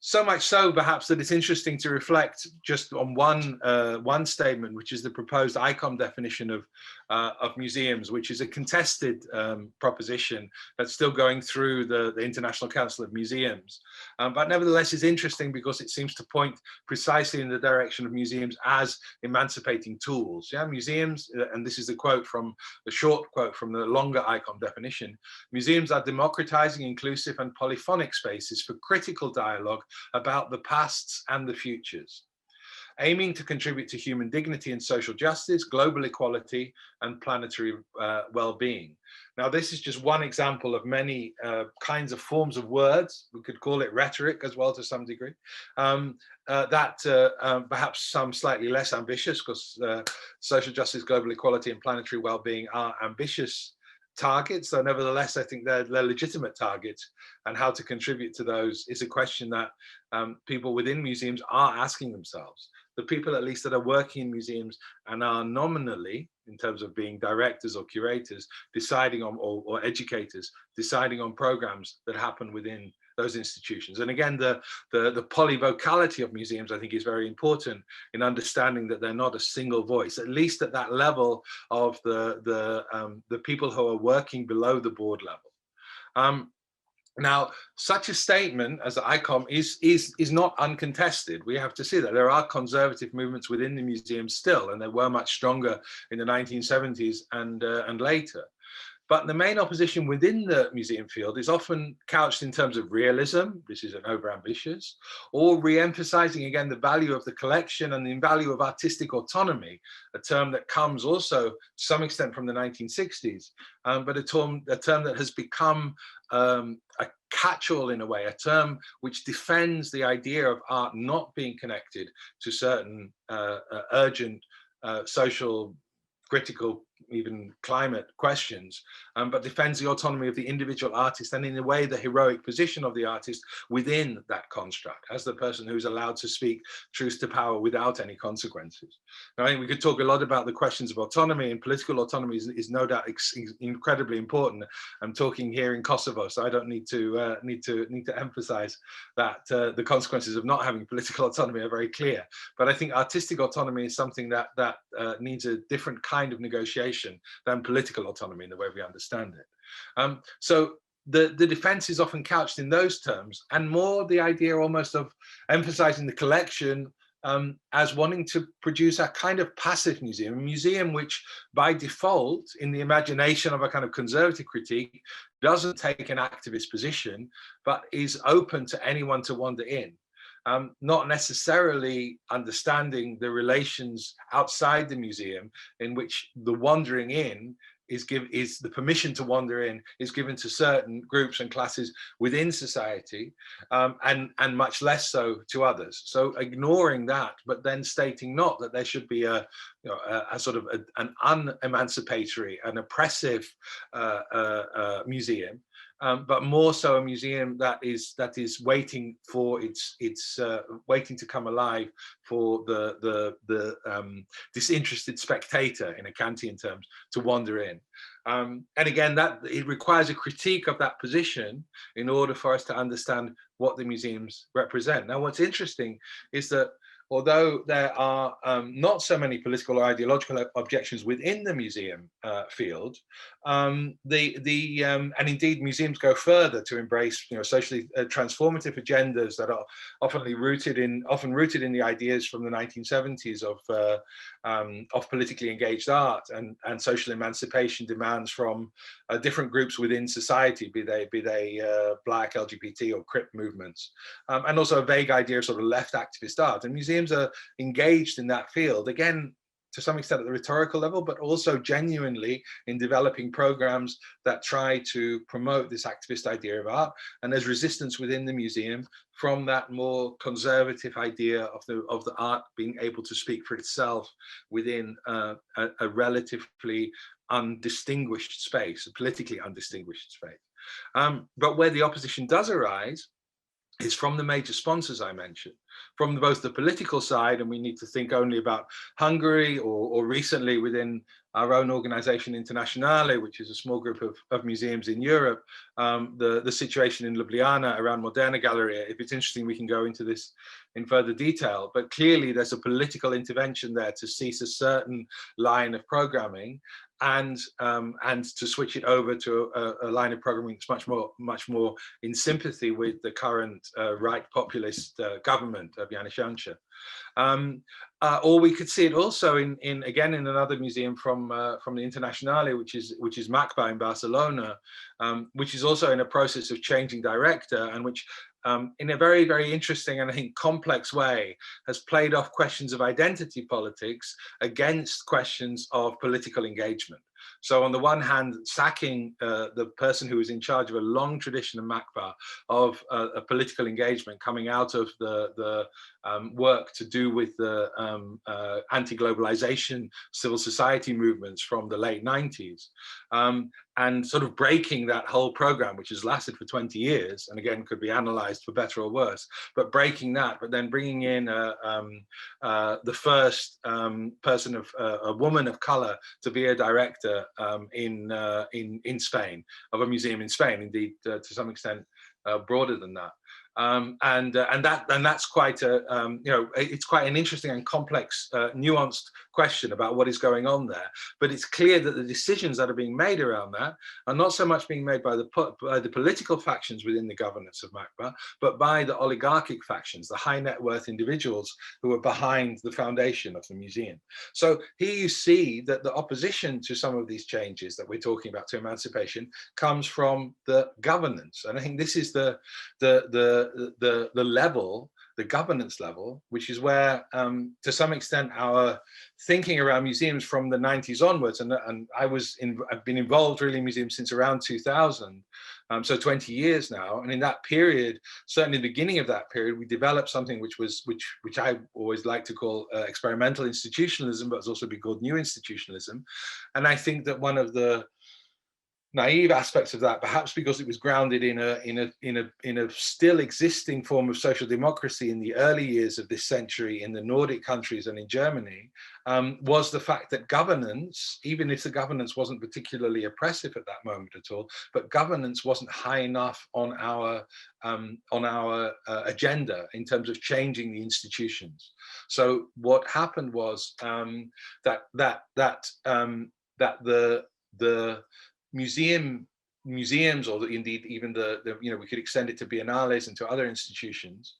So much so, perhaps, that it's interesting to reflect just on one statement, which is the proposed ICOM definition of museums, which is a contested proposition that's still going through the International Council of Museums. But nevertheless, is interesting because it seems to point precisely in the direction of museums as emancipating tools. Yeah, museums, and this is a quote from the short quote from the longer ICOM definition: museums are democratizing, inclusive, and polyphonic spaces for critical dialogue about the pasts and the futures, aiming to contribute to human dignity and social justice, global equality, and planetary well-being. Now, this is just one example of many kinds of forms of words. We could call it rhetoric as well to some degree, perhaps some slightly less ambitious, because social justice, global equality, and planetary well-being are ambitious targets, though nevertheless I think they're legitimate targets, and how to contribute to those is a question that people within museums are asking themselves. The people, at least, that are working in museums and are nominally, in terms of being directors or curators, deciding on, or educators, deciding on programs that happen within those institutions. And again, the polyvocality of museums, I think, is very important in understanding that they're not a single voice, at least at that level of the people who are working below the board level. Now, such a statement as the ICOM is not uncontested. We have to see that there are conservative movements within the museum still, and they were much stronger in the 1970s and later. But the main opposition within the museum field is often couched in terms of realism, this is an overambitious, or re-emphasizing again the value of the collection and the value of artistic autonomy, a term that comes also to some extent from the 1960s, but a term that has become a catch-all in a way, a term which defends the idea of art not being connected to certain urgent social, critical, even climate questions, but defends the autonomy of the individual artist, and in a way the heroic position of the artist within that construct as the person who's allowed to speak truth to power without any consequences. Now, I think we could talk a lot about the questions of autonomy, and political autonomy is no doubt incredibly important. I'm talking here in Kosovo, so I don't need to emphasize that the consequences of not having political autonomy are very clear. But I think artistic autonomy is something that needs a different kind of negotiation than political autonomy in the way we understand it. So the defense is often couched in those terms, and more the idea almost of emphasizing the collection as wanting to produce a kind of passive museum, a museum which by default, in the imagination of a kind of conservative critique, doesn't take an activist position, but is open to anyone to wander in. Not necessarily understanding the relations outside the museum, in which the wandering in is the permission to wander in is given to certain groups and classes within society, and much less so to others. So ignoring that, but then stating not that there should be a sort of an unemancipatory, an oppressive museum. But more so a museum that is waiting for its waiting to come alive for the disinterested spectator, in a Kantian terms, to wander in. And again, that it requires a critique of that position in order for us to understand what the museums represent. Now, what's interesting is that although there are not so many political or ideological objections within the museum field, and indeed museums go further to embrace, socially transformative agendas that are often rooted in the ideas from the 1970s of politically engaged art and social emancipation demands from different groups within society, be they Black, LGBT, or Crip movements, and also a vague idea of sort of left activist art. And museums are engaged in that field, again, to some extent at the rhetorical level, but also genuinely in developing programs that try to promote this activist idea of art. And there's resistance within the museum from that more conservative idea of the art being able to speak for itself within a relatively undistinguished space, a politically undistinguished space. But where the opposition does arise is from the major sponsors I mentioned, from both the political side, and we need to think only about Hungary, or recently within our own organization Internationale, which is a small group of museums in Europe, the situation in Ljubljana around Moderna Galleria. If it's interesting, we can go into this in further detail, but clearly there's a political intervention there to cease a certain line of programming and to switch it over to a line of programming that's much more in sympathy with the current right populist government of Janez Janša. Or we could see it also again in another museum from the Internationale, which is MACBA in Barcelona, which is also in a process of changing director, and which in a very, very interesting and I think complex way has played off questions of identity politics against questions of political engagement. So on the one hand, sacking the person who was in charge of a long tradition of MACBA of a political engagement coming out of the work to do with the anti-globalization civil society movements from the late 90s, and sort of breaking that whole program, which has lasted for 20 years, and again could be analyzed for better or worse, but breaking that, but then bringing in the first person of a woman of color to be a director in Spain, of a museum in Spain, indeed to some extent broader than that. And that's quite a it's quite an interesting and complex, nuanced question about what is going on there. But it's clear that the decisions that are being made around that are not so much being made by the political factions within the governance of MACBA, but by the oligarchic factions, the high net worth individuals who are behind the foundation of the museum. So here you see that the opposition to some of these changes that we're talking about to emancipation comes from the governance, and I think this is the level, the governance level, which is where, to some extent, our thinking around museums from the 90s onwards, and I've been involved really in museums since around 2000, so 20 years now, and in that period, certainly the beginning of that period, we developed something which I always like to call experimental institutionalism, but it's also been called new institutionalism, and I think that one of the naive aspects of that, perhaps because it was grounded in a still existing form of social democracy in the early years of this century in the Nordic countries and in Germany, was the fact that governance, even if the governance wasn't particularly oppressive at that moment at all, but governance wasn't high enough on our agenda in terms of changing the institutions. So what happened was that the museums, or indeed even we could extend it to biennales and to other institutions,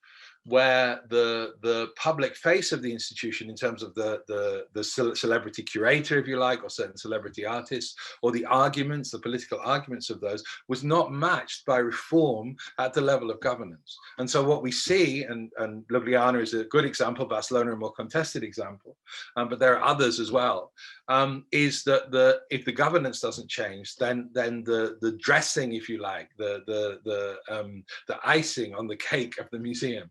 where the public face of the institution in terms of the celebrity curator, if you like, or certain celebrity artists, or the arguments, the political arguments of those, was not matched by reform at the level of governance. And so what we see, and Ljubljana is a good example, Barcelona a more contested example, but there are others as well, is that if the governance doesn't change, then the dressing, if you like, the icing on the cake of the museum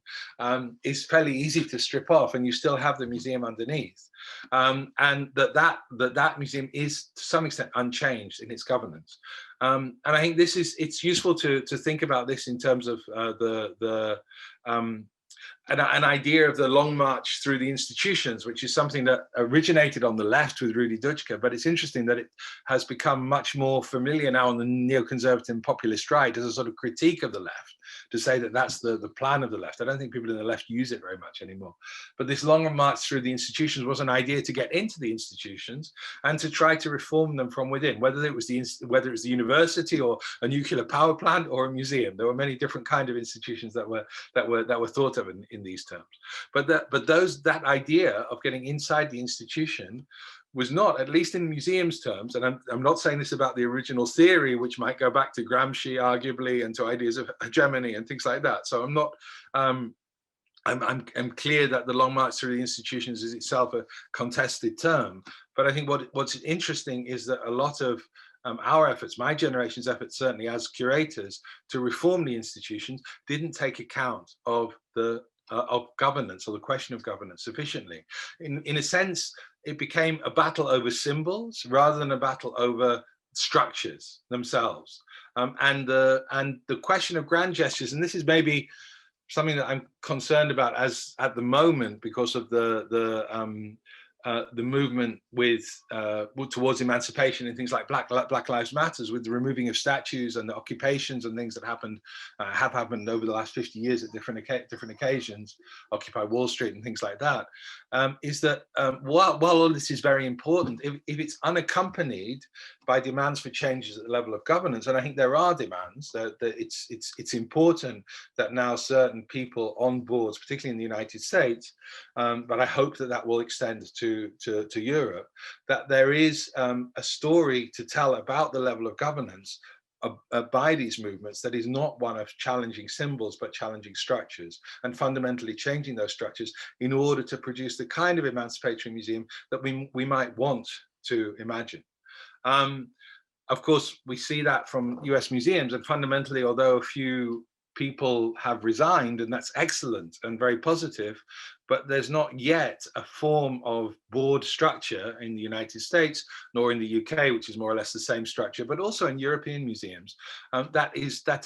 is fairly easy to strip off, and you still have the museum underneath, and that museum is to some extent unchanged in its governance. And I think it's useful to think about this in terms of an idea of the long march through the institutions, which is something that originated on the left with Rudi Dutschke, but it's interesting that it has become much more familiar now on the neoconservative and populist right as a sort of critique of the left, to say that that's the plan of the left. I don't think people in the left use it very much anymore. But this long march through the institutions was an idea to get into the institutions and to try to reform them from within, whether it was the university or a nuclear power plant or a museum. There were many different kinds of institutions that were thought of in these terms. But that idea of getting inside the institution was not, at least in museums terms, and I'm not saying this about the original theory, which might go back to Gramsci arguably, and to ideas of hegemony and things like that. So I'm not, I'm clear that the long march through the institutions is itself a contested term. But I think what's interesting is that a lot of our efforts, my generation's efforts, certainly as curators, to reform the institutions, didn't take account of governance, or the question of governance, sufficiently. In a sense, it became a battle over symbols rather than a battle over structures themselves. And the question of grand gestures, and this is maybe something that I'm concerned about as at the moment, because of the the movement with towards emancipation and things like Black Lives Matters, with the removing of statues and the occupations and things that happened have happened over the last 50 years at different occasions, Occupy Wall Street and things like that, is that while all this is very important, if it's unaccompanied by demands for changes at the level of governance, and I think there are demands, that it's important that now certain people on boards, particularly in the United States, but I hope that that will extend to Europe, that there is a story to tell about the level of governance by these movements that is not one of challenging symbols, but challenging structures, and fundamentally changing those structures in order to produce the kind of emancipatory museum that we might want to imagine. Of course, we see that from US museums, and fundamentally, although a few people have resigned, and that's excellent and very positive, but there's not yet a form of board structure in the United States, nor in the UK, which is more or less the same structure, but also in European museums, that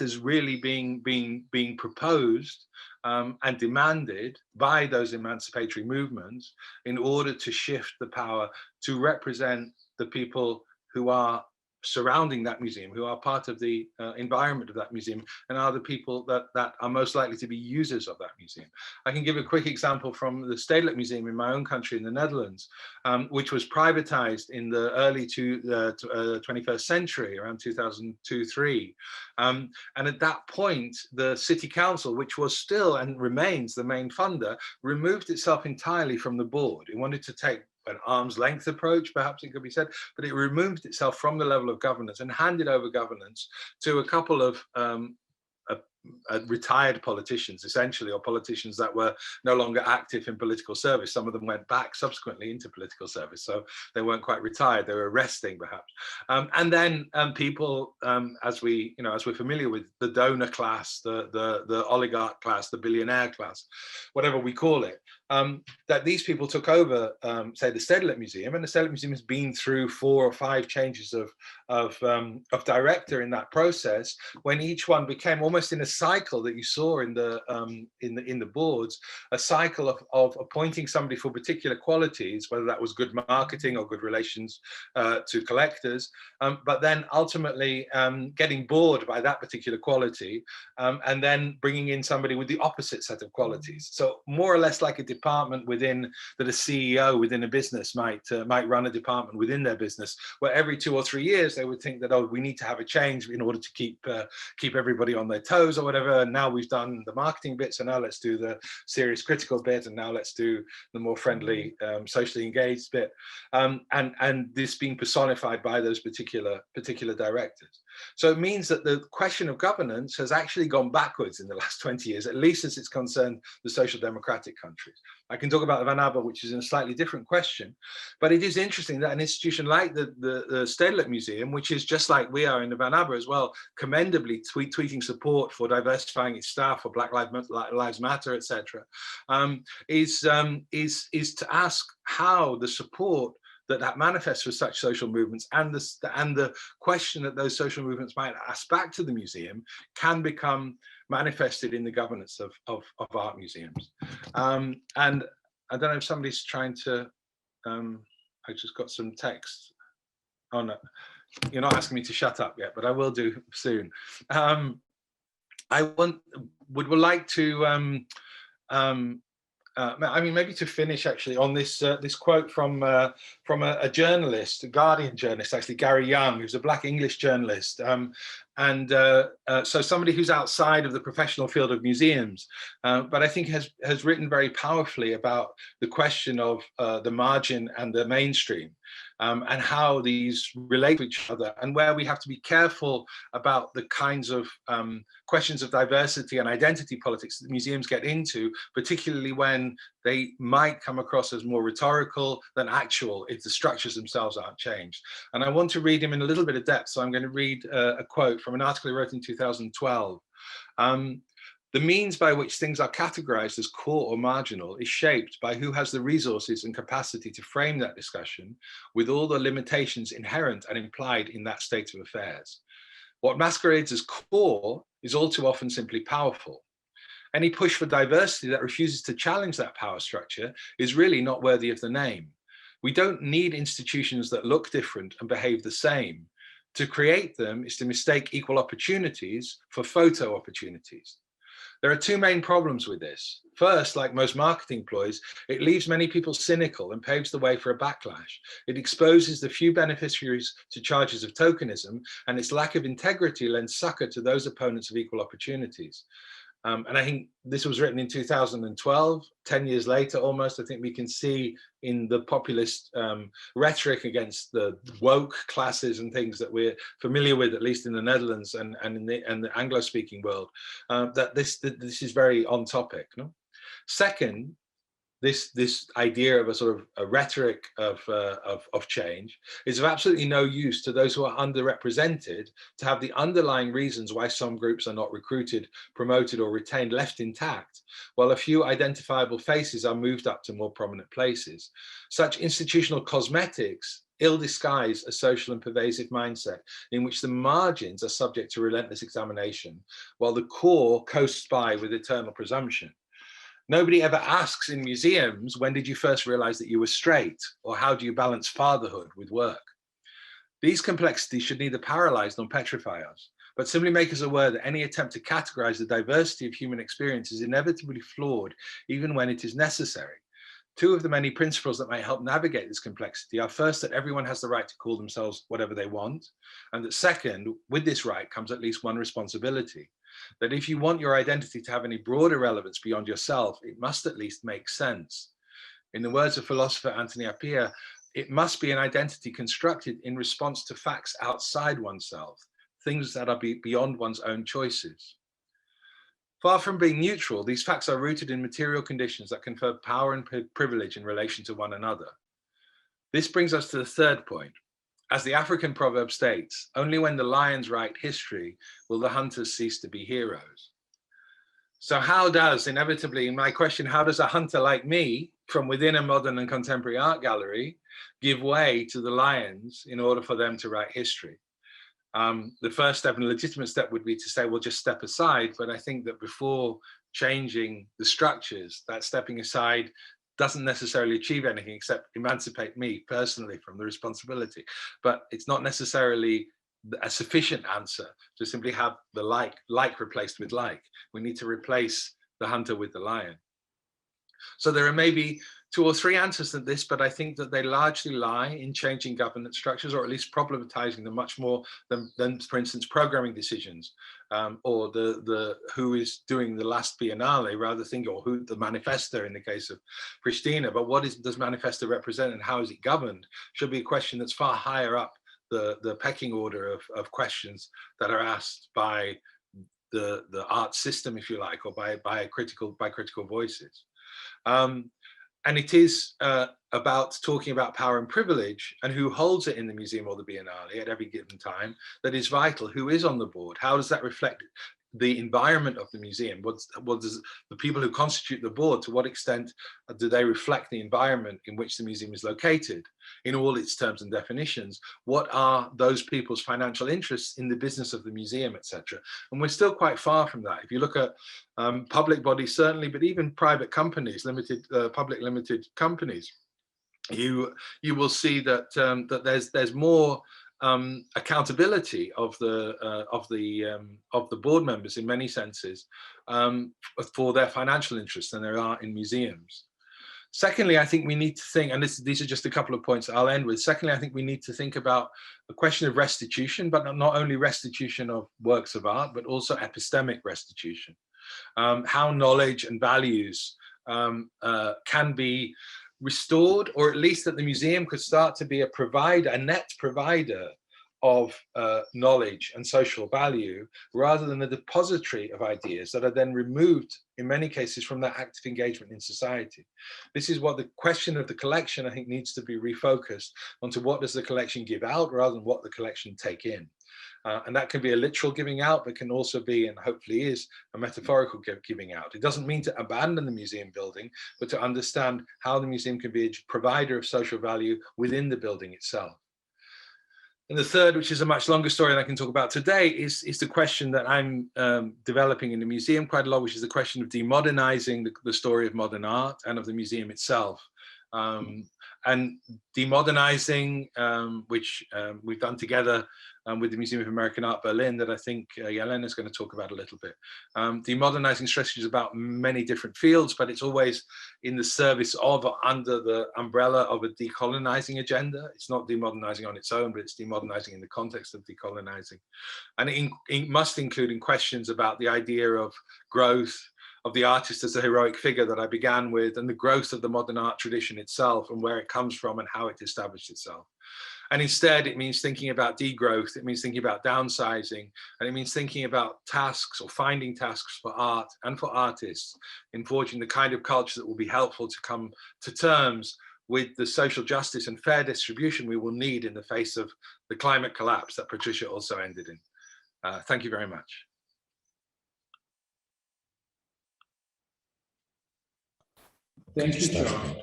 is really being proposed and demanded by those emancipatory movements in order to shift the power to represent the people who are surrounding that museum, who are part of the environment of that museum, and are the people that are most likely to be users of that museum. I can give a quick example from the Stedelijk Museum in my own country, in the Netherlands, which was privatized in the early 21st century, around 2002-3. And at that point, the city council, which was still and remains the main funder, removed itself entirely from the board. It wanted to take an arm's length approach, perhaps it could be said, but it removed itself from the level of governance and handed over governance to a couple of retired politicians, essentially, or politicians that were no longer active in political service. Some of them went back subsequently into political service, so they weren't quite retired. They were resting, perhaps. And then people, as we're familiar with, the donor class, the oligarch class, the billionaire class, whatever we call it, that these people took over, say, the Stedelijk Museum, and the Stedelijk Museum has been through 4 or 5 changes of director in that process, when each one became almost in a cycle that you saw in the boards, a cycle of appointing somebody for particular qualities, whether that was good marketing or good relations to collectors, but then ultimately getting bored by that particular quality, and then bringing in somebody with the opposite set of qualities. So more or less like a department within that a CEO within a business might run a department within their business, where every 2 or 3 years they would think that, oh, we need to have a change in order to keep everybody on their toes or whatever. And now we've done the marketing bit, so now let's do the serious critical bit, and now let's do the more friendly, socially engaged bit, and this being personified by those particular directors. So it means that the question of governance has actually gone backwards in the last 20 years, at least as it's concerned the social democratic countries. I can talk about Van Abbe, which is a slightly different question, but it is interesting that an institution like the Stedelijk Museum, which is just like we are in the Van Abbe as well, commendably tweeting support for diversifying its staff, for Black Lives Matter, etc., is to ask how the support that manifests for such social movements and the question that those social movements might ask back to the museum can become manifested in the governance of art museums. And I don't know if somebody's trying to, I just got some text. Oh no, you're not asking me to shut up yet, but I will do soon. I would like to, I mean, maybe to finish actually on this this quote from a journalist, a Guardian journalist, actually, Gary Young, who's a Black English journalist, so somebody who's outside of the professional field of museums, but I think has written very powerfully about the question of the margin and the mainstream, and how these relate to each other, and where we have to be careful about the kinds of questions of diversity and identity politics that museums get into, particularly when they might come across as more rhetorical than actual if the structures themselves aren't changed. And I want to read him in a little bit of depth, so I'm going to read a quote from an article he wrote in 2012. The means by which things are categorized as core or marginal is shaped by who has the resources and capacity to frame that discussion with all the limitations inherent and implied in that state of affairs. What masquerades as core is all too often simply powerful. Any push for diversity that refuses to challenge that power structure is really not worthy of the name. We don't need institutions that look different and behave the same. To create them is to mistake equal opportunities for photo opportunities. There are two main problems with this. First, like most marketing ploys, it leaves many people cynical and paves the way for a backlash. It exposes the few beneficiaries to charges of tokenism, and its lack of integrity lends succor to those opponents of equal opportunities. And I think this was written in 2012, 10 years later almost. I think we can see in the populist rhetoric against the woke classes and things that we're familiar with, at least in the Netherlands and in the Anglo-speaking world, that this is very on topic. No? Second, this idea of a sort of a rhetoric of change is of absolutely no use to those who are underrepresented to have the underlying reasons why some groups are not recruited, promoted, or retained left intact, while a few identifiable faces are moved up to more prominent places. Such institutional cosmetics ill disguise a social and pervasive mindset in which the margins are subject to relentless examination, while the core coasts by with eternal presumption. Nobody ever asks in museums, when did you first realize that you were straight? Or how do you balance fatherhood with work? These complexities should neither paralyze nor petrify us, but simply make us aware that any attempt to categorize the diversity of human experience is inevitably flawed, even when it is necessary. Two of the many principles that might help navigate this complexity are first, that everyone has the right to call themselves whatever they want, and that second, with this right comes at least one responsibility. That if you want your identity to have any broader relevance beyond yourself, it must at least make sense. In the words of philosopher Anthony Appiah, it must be an identity constructed in response to facts outside oneself, things that are beyond one's own choices. Far from being neutral, these facts are rooted in material conditions that confer power and privilege in relation to one another. This brings us to the third point. As the African proverb states, only when the lions write history will the hunters cease to be heroes. So how does, inevitably, my question, how does a hunter like me from within a modern and contemporary art gallery give way to the lions in order for them to write history? The first step and legitimate step would be to say, well, just step aside. But I think that before changing the structures, that stepping aside doesn't necessarily achieve anything except emancipate me personally from the responsibility. But it's not necessarily a sufficient answer to simply have the like replaced with like. We need to replace the hunter with the lion. So there are maybe 2 or 3 answers to this, but I think that they largely lie in changing governance structures, or at least problematizing them much more than for instance, programming decisions, or the who is doing the last Biennale, rather think, or who the manifesto in the case of Pristina. But what does manifesto represent and how is it governed should be a question that's far higher up the pecking order of questions that are asked by the art system, if you like, or by critical voices. And it is about talking about power and privilege and who holds it in the museum or the Biennale at every given time that is vital. Who is on the board? How does that reflect the environment of the museum? What does the people who constitute the board, to what extent do they reflect the environment in which the museum is located in all its terms and definitions? What are those people's financial interests in the business of the museum, etc.? And we're still quite far from that. If you look at public bodies, certainly, but even private companies, public limited companies, you will see that that there's more accountability of the board members in many senses for their financial interests than there are in museums. Secondly, I think we need to think, and these are just a couple of points I'll end with. Secondly, I think we need to think about the question of restitution, but not only restitution of works of art, but also epistemic restitution. How knowledge and values can be restored, or at least that the museum could start to be a provider, a net provider of knowledge and social value, rather than a depository of ideas that are then removed in many cases from that active engagement in society. This is what the question of the collection, I think, needs to be refocused onto. What does the collection give out rather than what the collection take in? And that can be a literal giving out, but can also be, and hopefully is, a metaphorical giving out. It doesn't mean to abandon the museum building, but to understand how the museum can be a provider of social value within the building itself. And the third, which is a much longer story than I can talk about today, is the question that I'm developing in the museum quite a lot, which is the question of demodernizing the story of modern art and of the museum itself. And demodernizing, which we've done together with the Museum of American Art Berlin, that I think Jelena is going to talk about a little bit. Demodernizing stretches about many different fields, but it's always in the service of or under the umbrella of a decolonizing agenda. It's not demodernizing on its own, but it's demodernizing in the context of decolonizing. And it must include questions about the idea of growth, of the artist as a heroic figure that I began with, and the growth of the modern art tradition itself and where it comes from and how it established itself. And instead, it means thinking about degrowth, it means thinking about downsizing, and it means thinking about tasks or finding tasks for art and for artists in forging the kind of culture that will be helpful to come to terms with the social justice and fair distribution we will need in the face of the climate collapse that Patricia also ended in. Thank you very much. Thank you, Charles.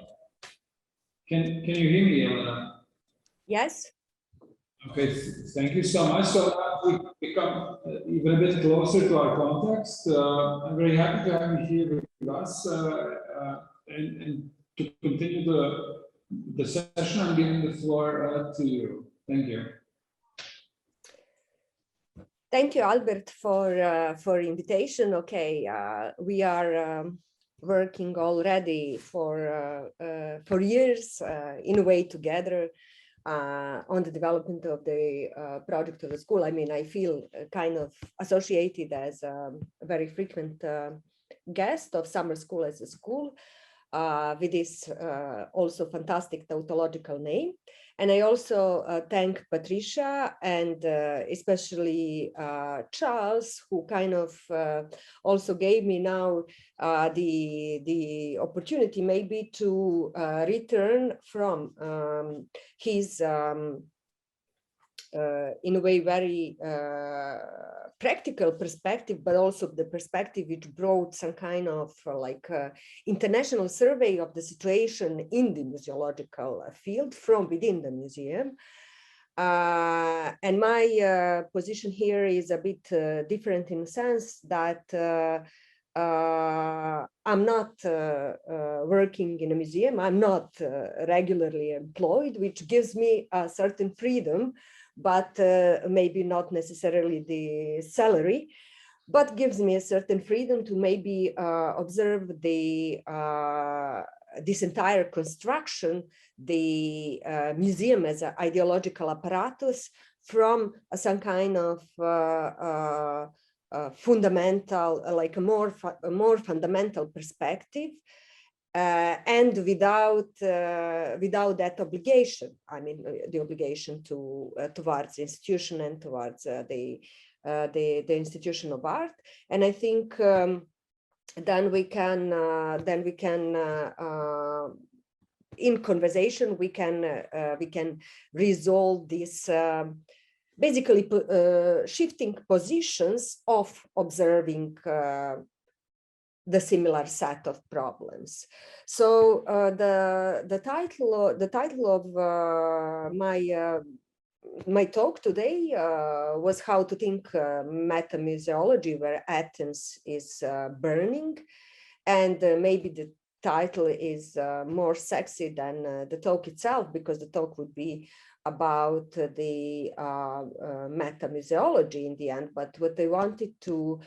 Can you hear me, Jelena? Yes. Okay, thank you so much. So now we become even a bit closer to our context. I'm very happy to have you here with us and to continue the session. I'm giving the floor to you. Thank you. Thank you, Albert, for invitation. Okay, we are working already for years in a way together on the development of the project of the school. I mean, I feel kind of associated as a very frequent guest of Summer School as a School with this also fantastic tautological name. And I also thank Patricia and especially Charles, who kind of also gave me now the opportunity maybe to return from his in a way very practical perspective, but also the perspective which brought some kind of international survey of the situation in the museological field from within the museum. And my position here is a bit different in the sense that I'm not working in a museum. I'm not regularly employed, which gives me a certain freedom, but maybe not necessarily the salary, but gives me a certain freedom to maybe observe the this entire construction, the museum as an ideological apparatus from some kind of fundamental, like a more fundamental perspective. And without that obligation, I mean the obligation towards the institution and towards the institution of art. And I think then we can in conversation we can resolve this basically shifting positions of observing the similar set of problems. So the title of my talk today was how to think metamuseology where Athens is burning, and maybe the title is more sexy than the talk itself, because the talk would be about the metamuseology in the end. But what I wanted to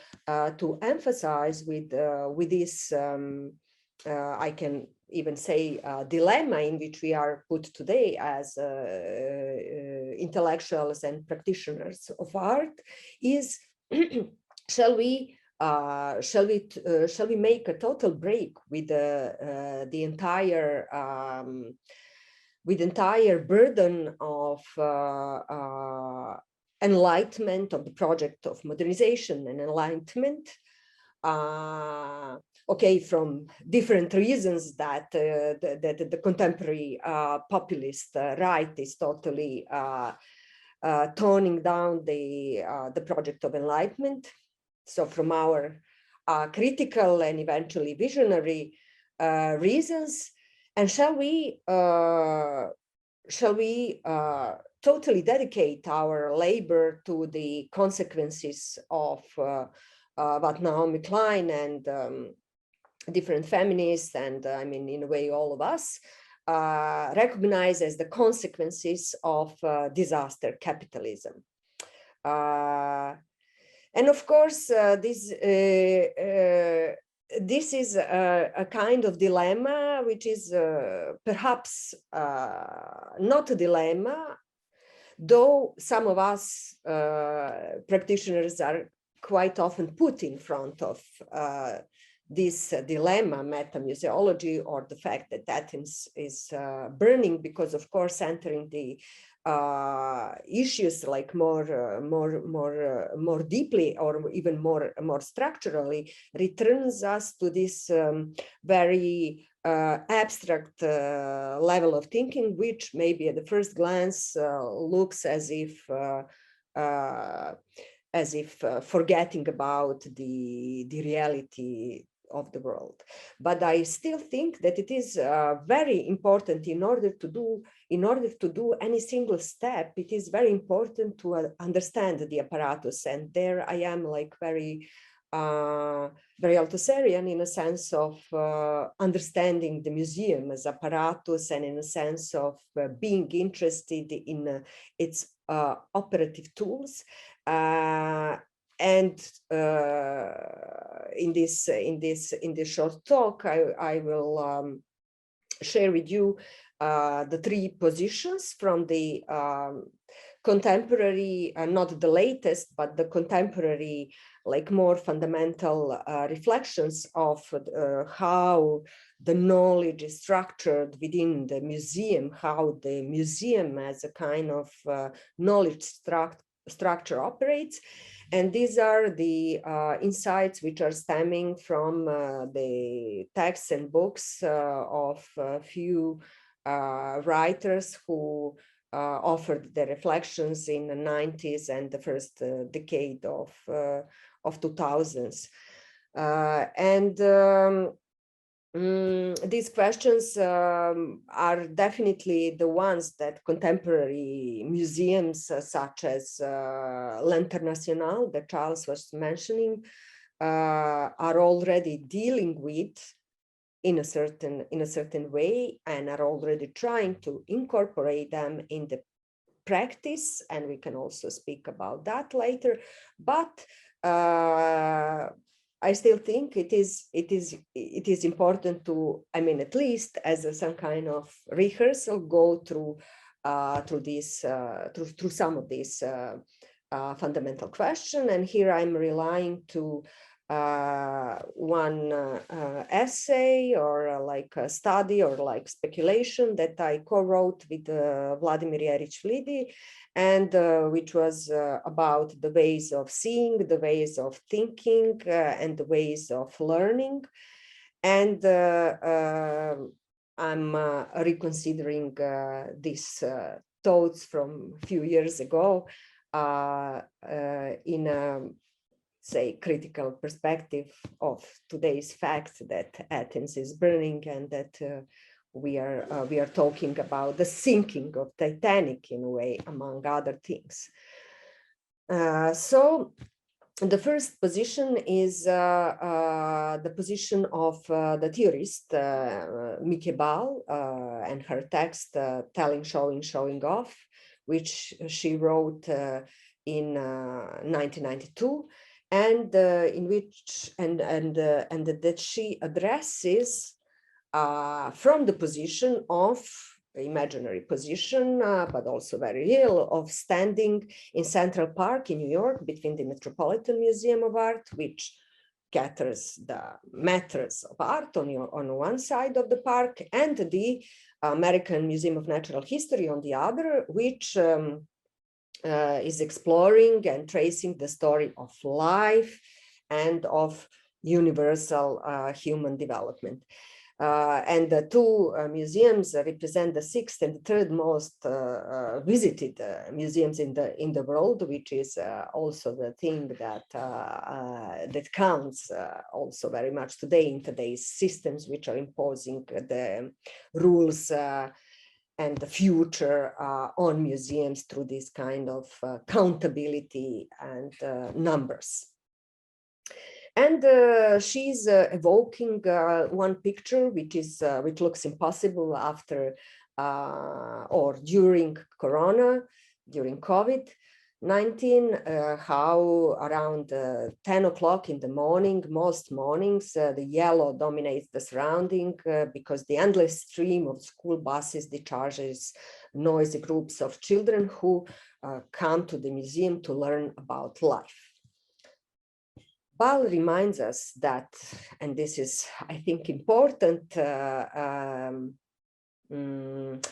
emphasize with this, I can even say dilemma in which we are put today as intellectuals and practitioners of art, is shall we make a total break with the entire burden of enlightenment, of the project of modernization and enlightenment, okay, from different reasons that the contemporary populist right is totally toning down the project of enlightenment. So from our critical and eventually visionary reasons. And shall we totally dedicate our labor to the consequences of what Naomi Klein and different feminists, and I mean, in a way, all of us, recognized as the consequences of disaster capitalism. And of course, this is a kind of dilemma, which is perhaps not a dilemma, though some of us practitioners are quite often put in front of this dilemma, metamuseology, or the fact that Athens is burning, because of course entering the issues like more deeply or even more structurally returns us to this very abstract level of thinking, which maybe at the first glance looks as if forgetting about the reality of the world. But I still think that it is very important in order to do any single step. It is very important to understand the apparatus, and there I am like very Althusserian in a sense of understanding the museum as apparatus, and in a sense of being interested in its operative tools. And in this short talk, I will share with you the three positions from the contemporary, not the latest, but the contemporary, like more fundamental reflections of how the knowledge is structured within the museum, how the museum as a kind of knowledge structure operates. And these are the insights which are stemming from the texts and books of a few writers who offered their reflections in the 90s and the first decade of 2000s. These questions are definitely the ones that contemporary museums such as L'Internationale that Charles was mentioning are already dealing with in a certain way, and are already trying to incorporate them in the practice, and we can also speak about that later. But I still think it is important to, I mean, at least as some kind of rehearsal, go through some of these fundamental questions. And here I'm relying to one essay or like a study or like speculation that I co-wrote with Vladimir Jerić-Vlidi, and which was about the ways of seeing, the ways of thinking, and the ways of learning. And I'm reconsidering these thoughts from a few years ago in a, say, critical perspective of today's fact that Athens is burning, and that we are talking about the sinking of Titanic in a way, among other things. So the first position is the position of the theorist Mieke Bal and her text Telling, Showing, Showing Off, which she wrote in 1992. And in which that she addresses from the position of imaginary position, but also very real, of standing in Central Park in New York between the Metropolitan Museum of Art, which gathers the matters of art on one side of the park, and the American Museum of Natural History on the other, which is exploring and tracing the story of life and of universal human development. And the two museums represent the sixth and third most visited museums in the world, which is also the thing that that counts also very much today in today's systems, which are imposing the rules and the future on museums through this kind of accountability and numbers. And she's evoking one picture which looks impossible after or during Corona, during COVID-19, how around 10 o'clock in the morning, most mornings, the yellow dominates the surrounding because the endless stream of school buses discharges noisy groups of children who come to the museum to learn about life. Bal reminds us that, and this is, I think, important,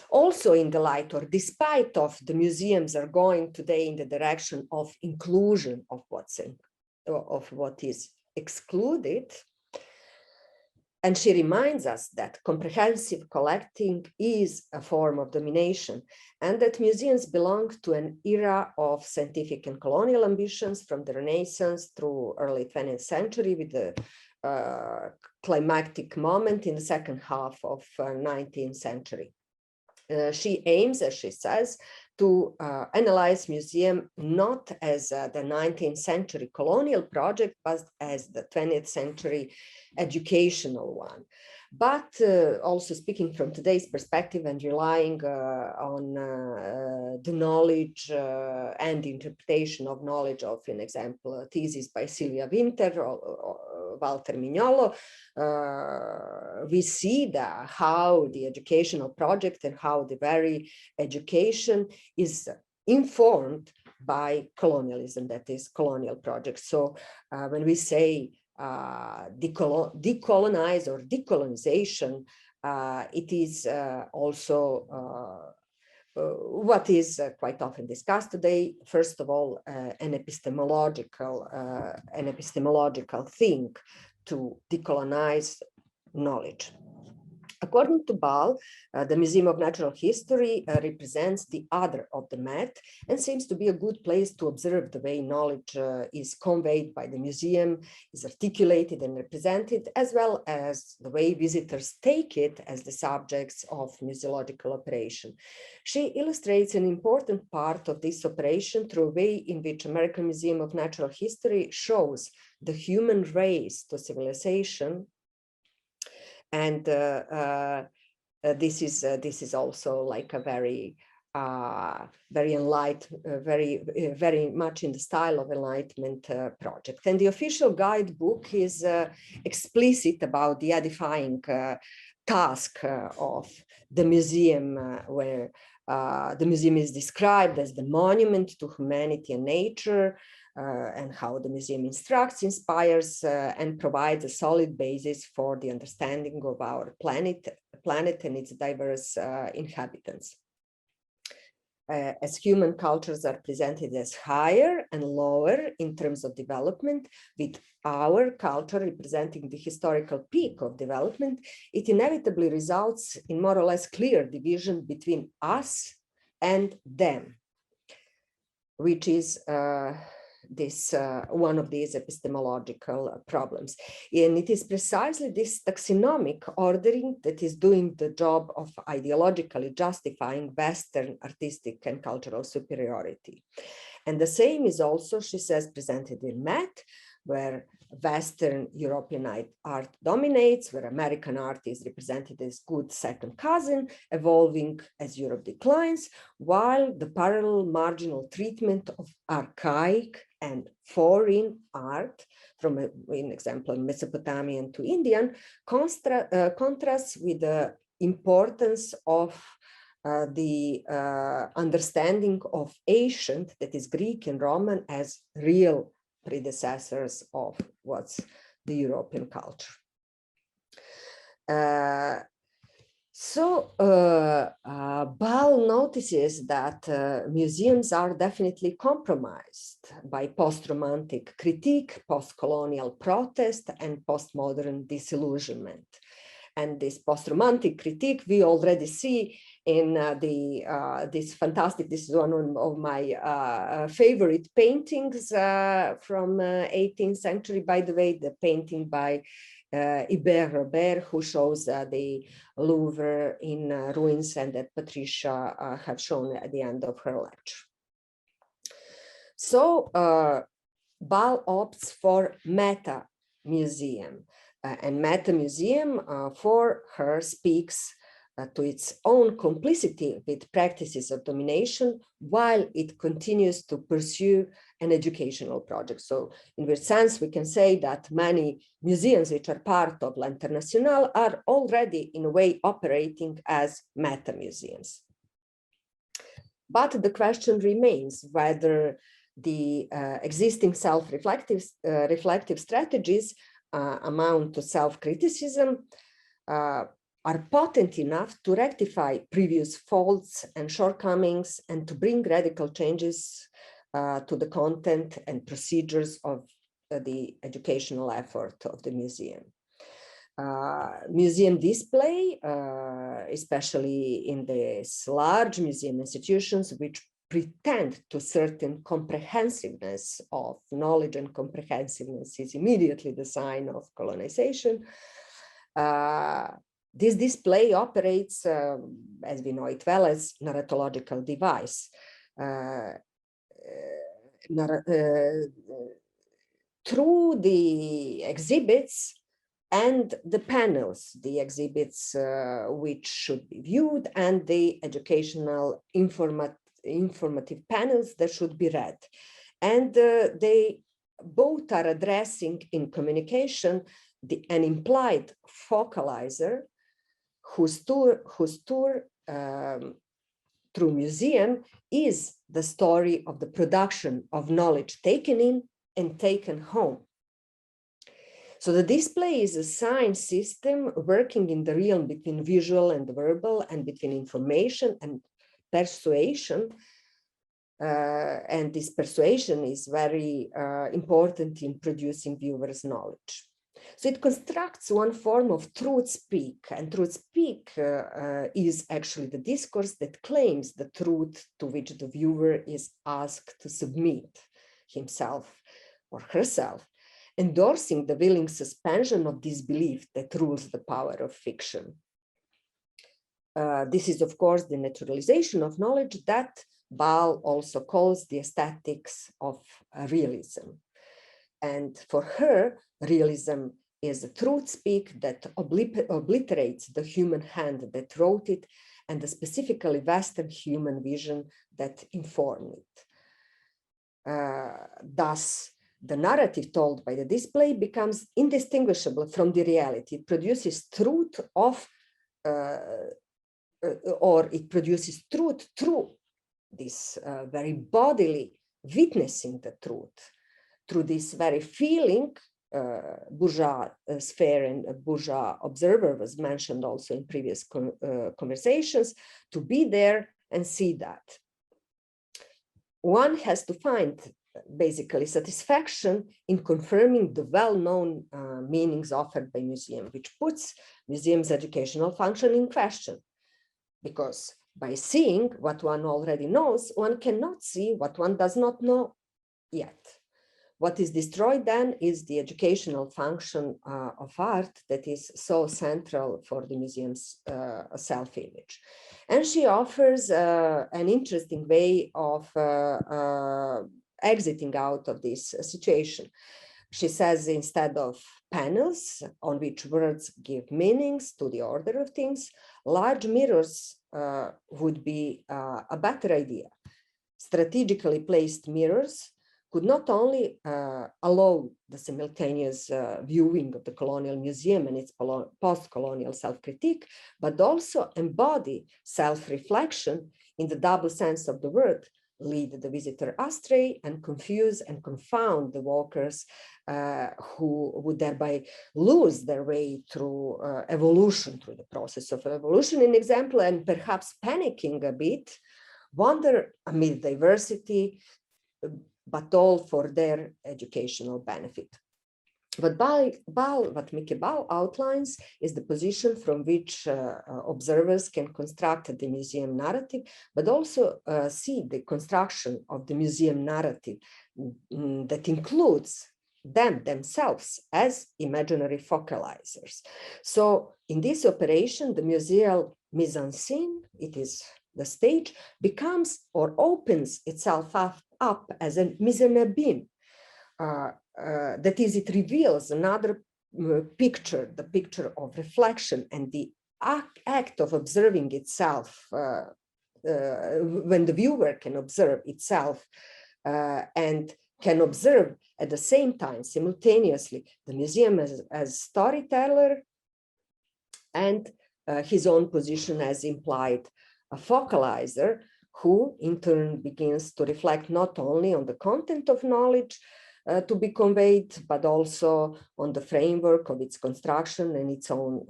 also in the light or despite of the museums are going today in the direction of inclusion of what is excluded. And she reminds us that comprehensive collecting is a form of domination and that museums belong to an era of scientific and colonial ambitions from the Renaissance through early 20th century with the climactic moment in the second half of 19th century. She aims, as she says, to analyze museum not as the 19th century colonial project, but as the 20th century educational one. But also speaking from today's perspective and relying on the knowledge and interpretation of knowledge of, an example, a thesis by Sylvia Winter or Walter Mignolo, we see that how the educational project and how the very education is informed by colonialism, that is colonial projects. So when we say decolonize or decolonization, it is also what is quite often discussed today. First of all, an epistemological thing to decolonize knowledge. According to Bal, the Museum of Natural History represents the other of the Met and seems to be a good place to observe the way knowledge is conveyed by the museum, is articulated and represented, as well as the way visitors take it as the subjects of museological operation. She illustrates an important part of this operation through a way in which American Museum of Natural History shows the human race to civilization. And this is also like a very enlightened, very much in the style of Enlightenment project. And the official guidebook is explicit about the edifying task of the museum, where the museum is described as the monument to humanity and nature, and how the museum instructs, inspires, and provides a solid basis for the understanding of our planet and its diverse inhabitants. As human cultures are presented as higher and lower in terms of development, with our culture representing the historical peak of development, it inevitably results in more or less clear division between us and them, which is one of these epistemological problems. And it is precisely this taxonomic ordering that is doing the job of ideologically justifying Western artistic and cultural superiority. And the same is also, she says, presented in Met, where Western European art dominates, where American art is represented as good second cousin, evolving as Europe declines, while the parallel marginal treatment of archaic and foreign art, from an example, Mesopotamian to Indian, contrasts with the importance of the understanding of ancient, that is Greek and Roman, as real predecessors of what's the European culture. Bal notices that museums are definitely compromised by post-romantic critique, post-colonial protest, and postmodern disillusionment. And this post-romantic critique we already see in this is one of my favorite paintings from 18th century, by the way, the painting by Hubert Robert, who shows the Louvre in ruins, and that Patricia have shown at the end of her lecture. So Bal opts for meta museum. And Meta Museum for her speaks to its own complicity with practices of domination while it continues to pursue an educational project. So in that sense, we can say that many museums which are part of L'Internationale are already in a way operating as meta museums. But the question remains whether the existing self-reflective strategies amount to self-criticism, are potent enough to rectify previous faults and shortcomings and to bring radical changes to the content and procedures of the educational effort of the museum. Museum display, especially in these large museum institutions, which pretend to certain comprehensiveness of knowledge, and comprehensiveness is immediately the sign of colonization. This display operates, as we know it well, as narratological device. Through the exhibits and the panels, the exhibits which should be viewed, and the educational informative panels that should be read. And they both are addressing in communication an implied focalizer whose tour through museum is the story of the production of knowledge taken in and taken home. So the display is a science system working in the realm between visual and verbal, and between information and persuasion. And this persuasion is very important in producing viewers' knowledge. So it constructs one form of truth speak, and truth speak is actually the discourse that claims the truth to which the viewer is asked to submit himself or herself, endorsing the willing suspension of disbelief that rules the power of fiction. This is, of course, the naturalization of knowledge that Ball also calls the aesthetics of realism. And for her, realism is a truth speak that obliterates the human hand that wrote it and the specifically Western human vision that informed it. Thus, the narrative told by the display becomes indistinguishable from the reality. It produces truth or it produces truth through this very bodily witnessing the truth, through this very feeling. Bourgeois sphere and bourgeois observer was mentioned also in previous conversations, to be there and see that. One has to find basically satisfaction in confirming the well-known meanings offered by museum, which puts museum's educational function in question. Because by seeing what one already knows, one cannot see what one does not know yet. What is destroyed then is the educational function of art that is so central for the museum's self-image. And she offers an interesting way of exiting out of this situation. She says, instead of panels on which words give meanings to the order of things, large mirrors would be a better idea. Strategically placed mirrors could not only allow the simultaneous viewing of the colonial museum and its post-colonial self-critique, but also embody self-reflection in the double sense of the word, lead the visitor astray and confuse and confound the walkers who would thereby lose their way through evolution, through the process of evolution, in example, and perhaps panicking a bit, wander amid diversity, but all for their educational benefit. What Mickey Ball outlines is the position from which observers can construct the museum narrative, but also see the construction of the museum narrative that includes themselves as imaginary focalizers. So in this operation, the museal mise-en-scène, it is the stage, becomes or opens itself up as a mise-en-abîme, that is, it reveals another picture, the picture of reflection and the act of observing itself, when the viewer can observe itself and can observe at the same time, simultaneously, the museum as storyteller and his own position as implied a focalizer, who in turn begins to reflect not only on the content of knowledge to be conveyed, but also on the framework of its construction and its own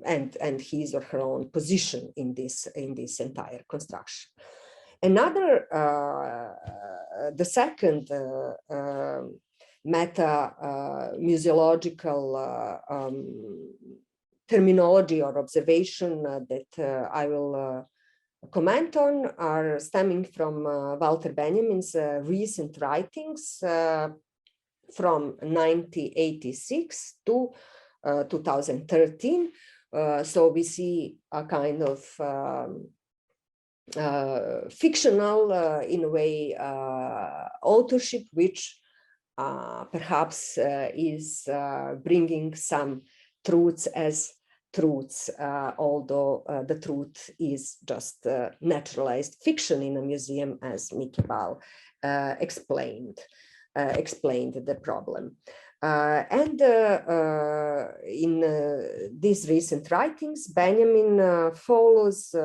and his or her own position in this entire construction. Another, the second meta museological terminology or observation that I will comment on are stemming from Walter Benjamin's recent writings from 1986 to 2013. So we see a kind of fictional, in a way, authorship, which perhaps is bringing some truths as truths, although the truth is just naturalized fiction in a museum, as Mickey Ball explained the problem. And in these recent writings, Benjamin follows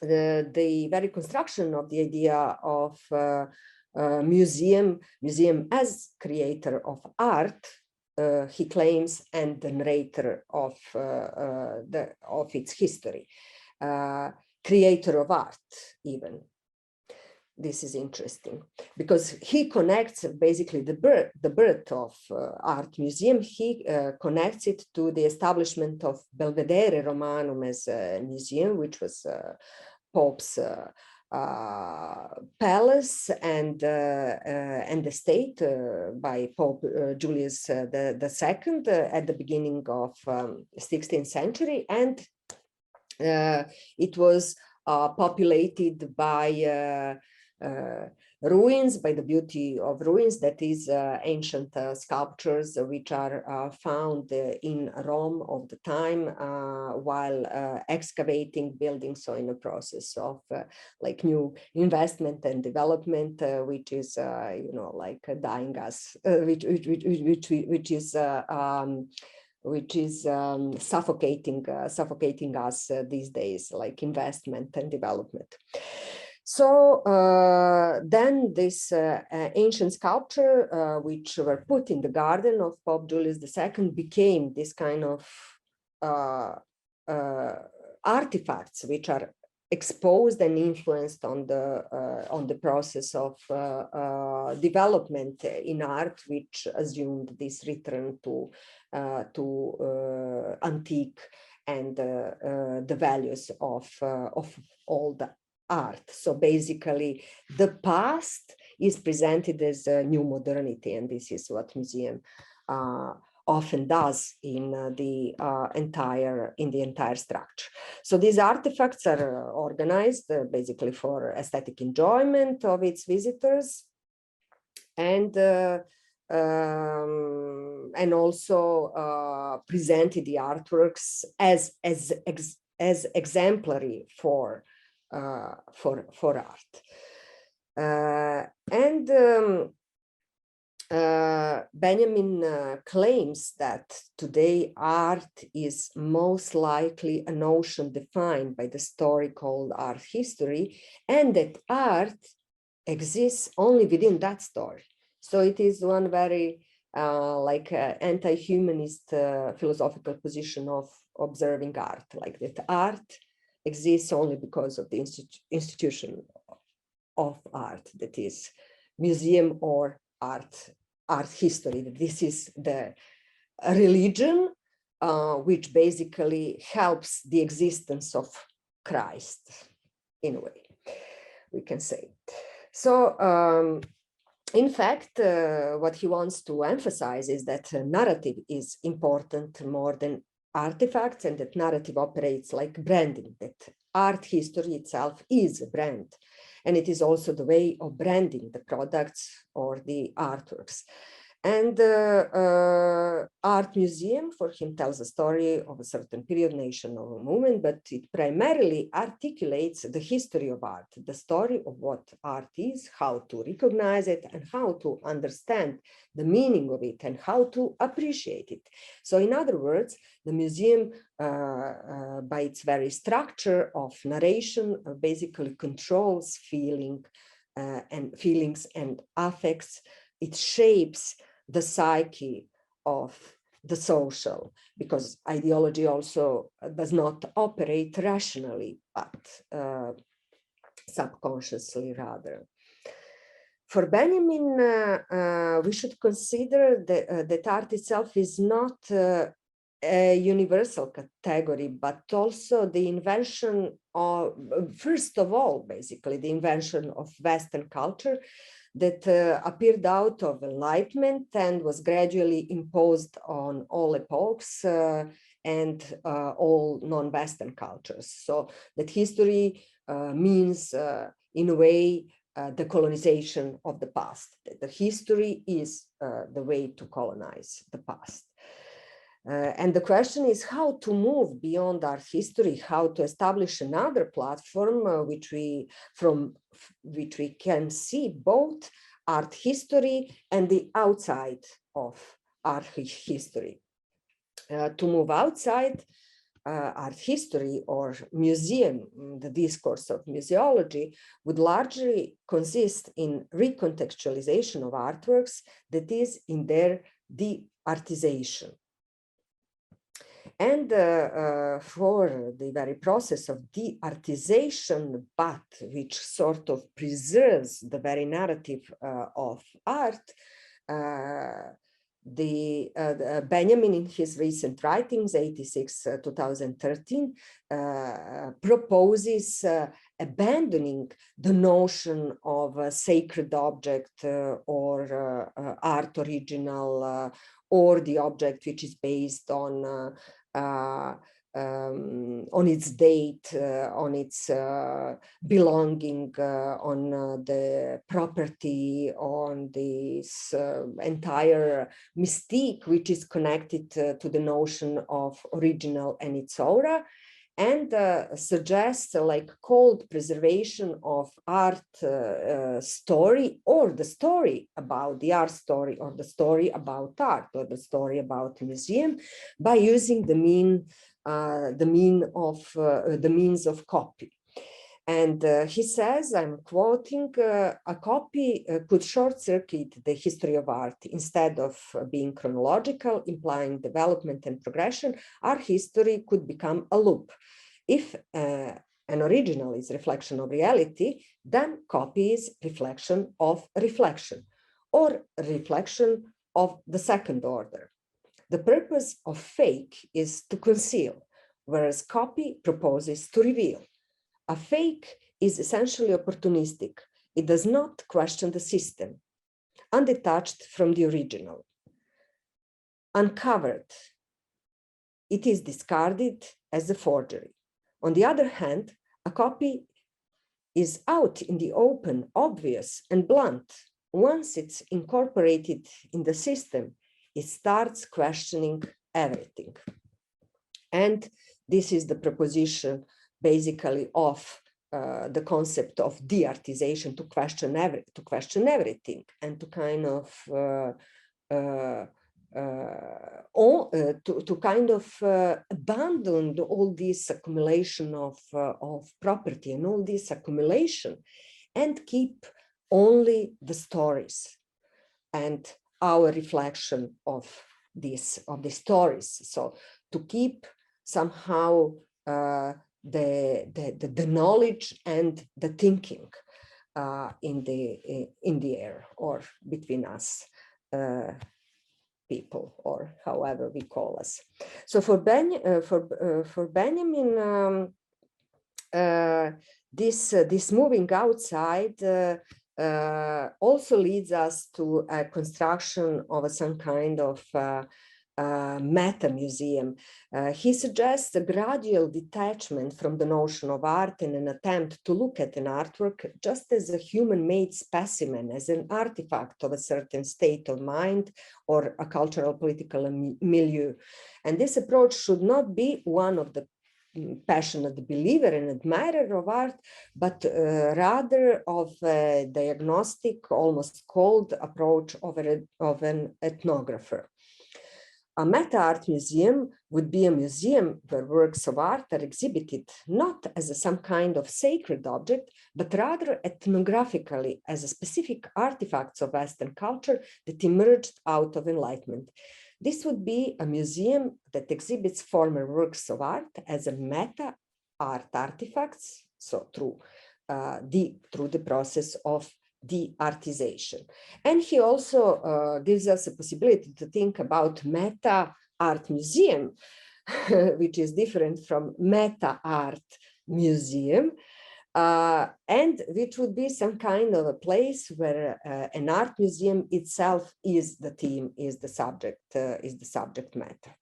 the very construction of the idea of museum as creator of art, he claims, and the narrator of its history, creator of art even. This is interesting because he connects basically the birth of art museum. He connects it to the establishment of Belvedere Romanum as a museum, which was Pope's palace and estate by Pope Julius II at the beginning of 16th century, and it was populated by ruins, by the beauty of ruins, that is ancient sculptures which are found in Rome of the time while excavating buildings, so in a process of like new investment and development, which is like dying us, which is suffocating us these days, like investment and development. So then this ancient sculpture, which were put in the garden of Pope Julius II, became this kind of artifacts which are exposed and influenced on the process of development in art, which assumed this return to antique and the values of old art. So basically, the past is presented as a new modernity, and this is what museum often does in the entire structure. So these artifacts are organized basically for aesthetic enjoyment of its visitors, and also presented the artworks as exemplary for art. Benjamin claims that today art is most likely a notion defined by the story called art history, and that art exists only within that story. So it is one very anti-humanist philosophical position of observing art, like that art exists only because of the institution of art, that is museum or art history. This is the religion which basically helps the existence of Christ, in a way, we can say. So in fact, what he wants to emphasize is that narrative is important more than artifacts, and that narrative operates like branding, that art history itself is a brand. And it is also the way of branding the products or the artworks. And art museum for him tells a story of a certain period, nation, or a movement, but it primarily articulates the history of art, the story of what art is, how to recognize it, and how to understand the meaning of it, and how to appreciate it. So in other words, the museum, by its very structure of narration, basically controls feelings and affects. It shapes the psyche of the social, because ideology also does not operate rationally, but subconsciously rather. For Benjamin, we should consider that art itself is not a universal category, but also the invention of, first of all, basically the invention of Western culture that appeared out of Enlightenment and was gradually imposed on all epochs and all non-Western cultures. So that history means, in a way, the colonization of the past. The history is the way to colonize the past. And the question is how to move beyond art history, how to establish another platform from which we can see both art history and the outside of art history. To move outside art history or museum, the discourse of museology would largely consist in recontextualization of artworks, that is, in their de-artization. And for the very process of de-artization, but which sort of preserves the very narrative of art, Benjamin, in his recent writings, 86-2013, proposes abandoning the notion of a sacred object or art original, or the object which is based on its date, on its belonging, on the property, on this entire mystique which is connected to the notion of original and its aura, and suggests like cold preservation of art story, or the story about the art story, or the story about art, or the story about museum, by using the means of copy. And he says, I'm quoting, a copy could short-circuit the history of art. Instead of being chronological, implying development and progression, art history could become a loop. If an original is reflection of reality, then copy is reflection of reflection, or reflection of the second order. The purpose of fake is to conceal, whereas copy proposes to reveal. A fake is essentially opportunistic. It does not question the system, undetached from the original. Uncovered, it is discarded as a forgery. On the other hand, a copy is out in the open, obvious, and blunt. Once it's incorporated in the system, it starts questioning everything. And this is the proposition basically of the concept of de-artization, to question everything, and to kind of abandon all this accumulation of property and all this accumulation, and keep only the stories and our reflection of the stories. So to keep somehow the knowledge and the thinking in the air, or between us people, or however we call us. So for Benjamin, this moving outside also leads us to a construction of some kind of meta museum. He suggests a gradual detachment from the notion of art in an attempt to look at an artwork just as a human-made specimen, as an artifact of a certain state of mind or a cultural political milieu. And this approach should not be one of the passionate believer and admirer of art, but rather of a diagnostic, almost cold approach of an ethnographer. A meta-art museum would be a museum where works of art are exhibited not as some kind of sacred object, but rather ethnographically as a specific artifacts of Western culture that emerged out of Enlightenment. This would be a museum that exhibits former works of art as a meta-art artifacts, so through the process of de-artization. And he also gives us a possibility to think about meta art museum, which is different from meta art museum, and which would be some kind of a place where an art museum itself is the theme, is the subject matter.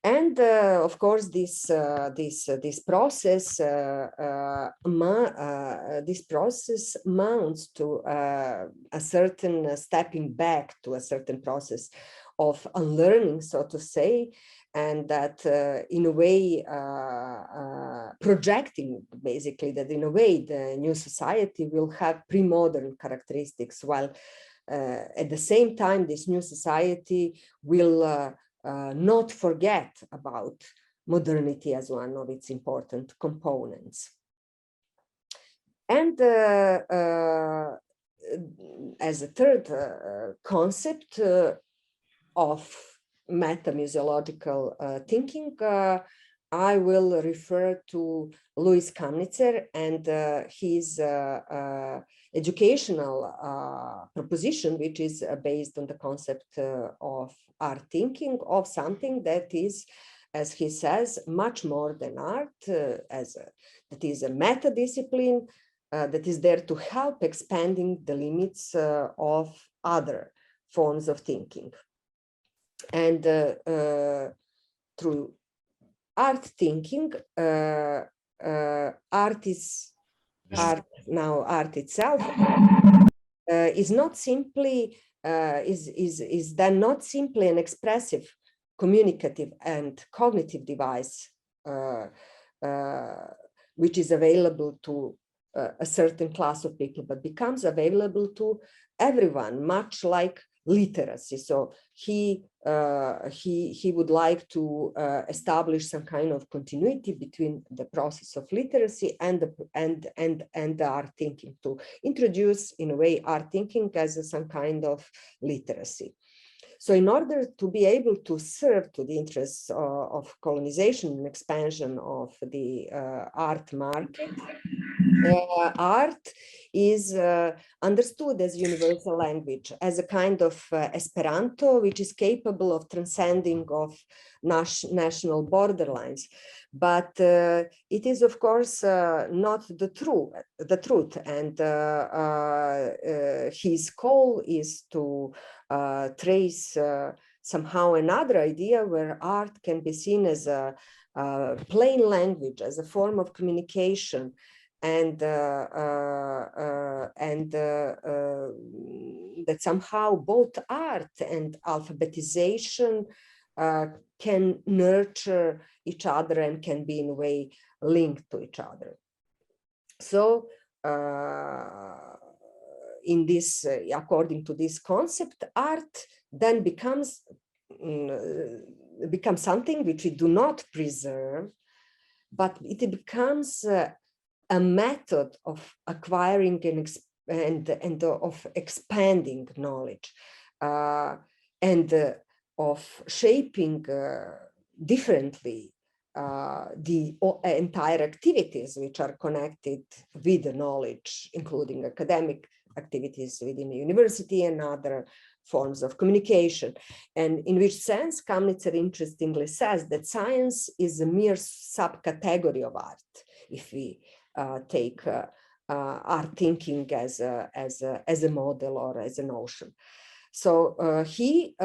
And of course, this process mounts to a certain stepping back to a certain process of unlearning, so to say, and that in a way projecting basically that in a way the new society will have pre-modern characteristics, while at the same time this new society will not forget about modernity as one of its important components. And as a third concept of meta-museological thinking, I will refer to Louis Kamnitzer and his educational proposition, which is based on the concept of art thinking, of something that is, as he says, much more than art, that is a meta-discipline that is there to help expanding the limits of other forms of thinking. And through art thinking, art itself is not simply is then not simply an expressive, communicative, and cognitive device which is available to a certain class of people, but becomes available to everyone, much like literacy. So he would like to establish some kind of continuity between the process of literacy and the art thinking, to introduce in a way art thinking as some kind of literacy. So in order to be able to serve to the interests of colonization and expansion of the art market, art is understood as universal language, as a kind of Esperanto, which is capable of transcending of national borderlines. But it is, of course, not the truth. And his call is to trace somehow another idea where art can be seen as a plain language, as a form of communication, and that somehow both art and alphabetization can nurture each other and can be in a way linked to each other. So in this, according to this concept, art then becomes something which we do not preserve, but it becomes a method of acquiring and of expanding knowledge, and of shaping differently the entire activities which are connected with the knowledge, including academic activities within the university and other forms of communication. And in which sense, Kamnitzer interestingly says that science is a mere subcategory of art, if we take art thinking as a model or as a notion. So he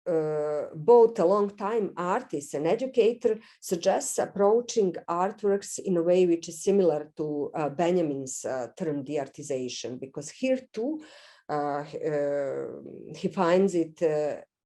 both a long-time artist and educator, suggests approaching artworks in a way which is similar to Benjamin's term deartization, because here too he finds it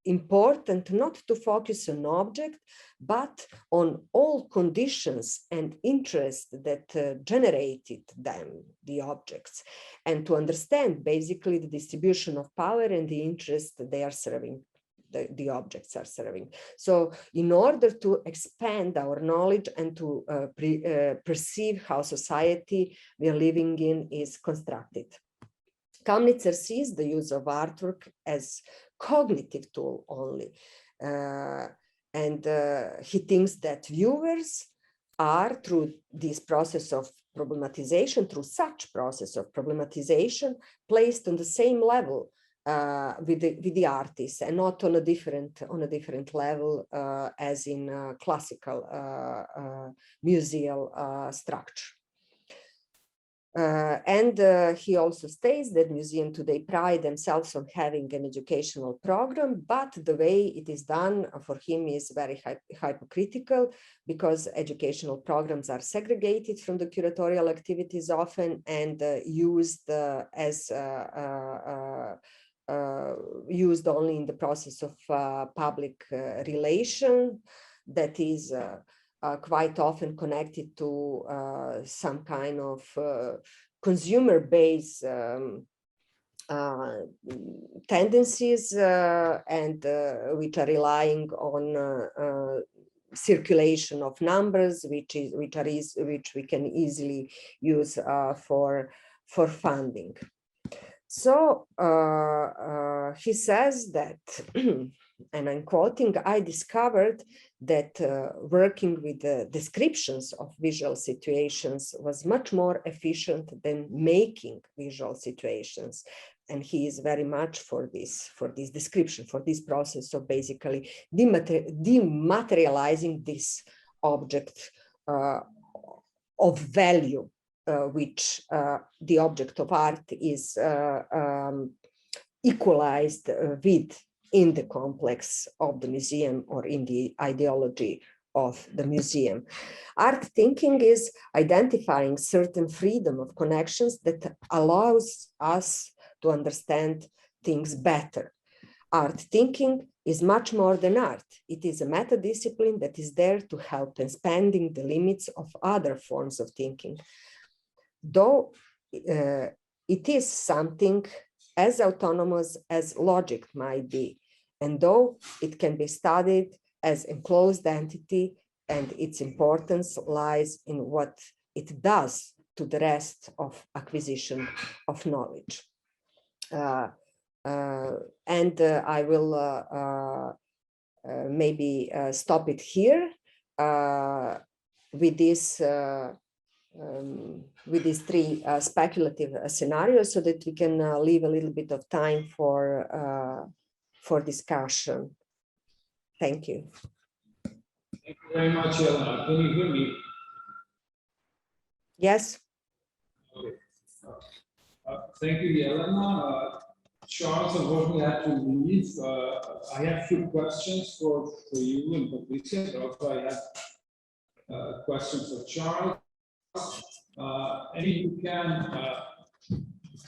important not to focus on object, but on all conditions and interests that generated them, the objects, and to understand basically the distribution of power and the interest that they are serving, the objects are serving. So in order to expand our knowledge and to perceive how society we are living in is constructed. Kamnitzer sees the use of artwork as cognitive tool only. And he thinks that viewers are, through this process of problematization, through such process of problematization, placed on the same level with the artist, and not on a different level as in classical museal structure. He also states that museums today pride themselves on having an educational program, but the way it is done for him is very hypocritical, because educational programs are segregated from the curatorial activities often and used as used only in the process of public relation, that is quite often connected to some kind of consumer-based tendencies and which are relying on circulation of numbers, which we can easily use for funding. So he says that, and I'm quoting, I discovered that working with the descriptions of visual situations was much more efficient than making visual situations. And he is very much for this description, for this process of basically dematerializing this object of value, which the object of art is equalized with in the complex of the museum or in the ideology of the museum. Art thinking is identifying certain freedom of connections that allows us to understand things better. Art thinking is much more than art. It is a meta-discipline that is there to help expanding the limits of other forms of thinking. Though it is something as autonomous as logic might be, and though it can be studied as enclosed entity, and its importance lies in what it does to the rest of acquisition of knowledge. I will maybe stop it here with these three speculative scenarios, so that we can leave a little bit of time for discussion. Thank you. Thank you very much, Jelena. Can you hear me? Yes. Okay. Thank you, Jelena. Charles, unfortunately, I have to leave. I have a few questions for you and Patricia, but also I have questions for Charles. And if you can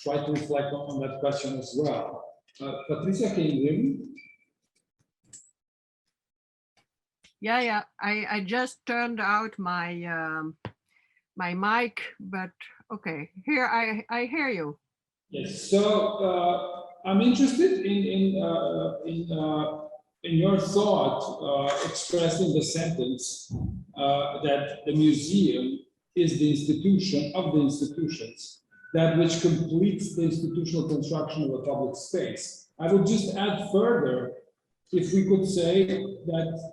try to reflect on that question as well. Patricia, can you hear me? Yeah. I just turned out my my mic, but okay. Here I hear you. Yes. So I'm interested in your thought expressed in the sentence that the museum is the institution of the institutions, that which completes the institutional construction of a public space. I would just add further, if we could say that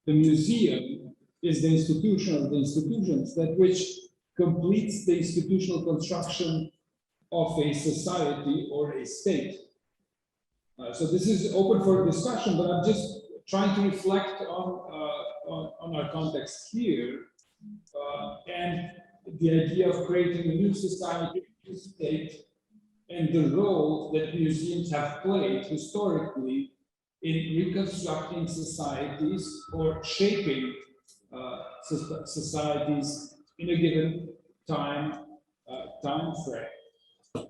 the museum is the institution of the institutions, that which completes the institutional construction of a society or a state. So this is open for discussion, but I'm just trying to reflect on our context here and the idea of creating a new society, a new state, and the role that museums have played historically in reconstructing societies or shaping societies in a given time frame.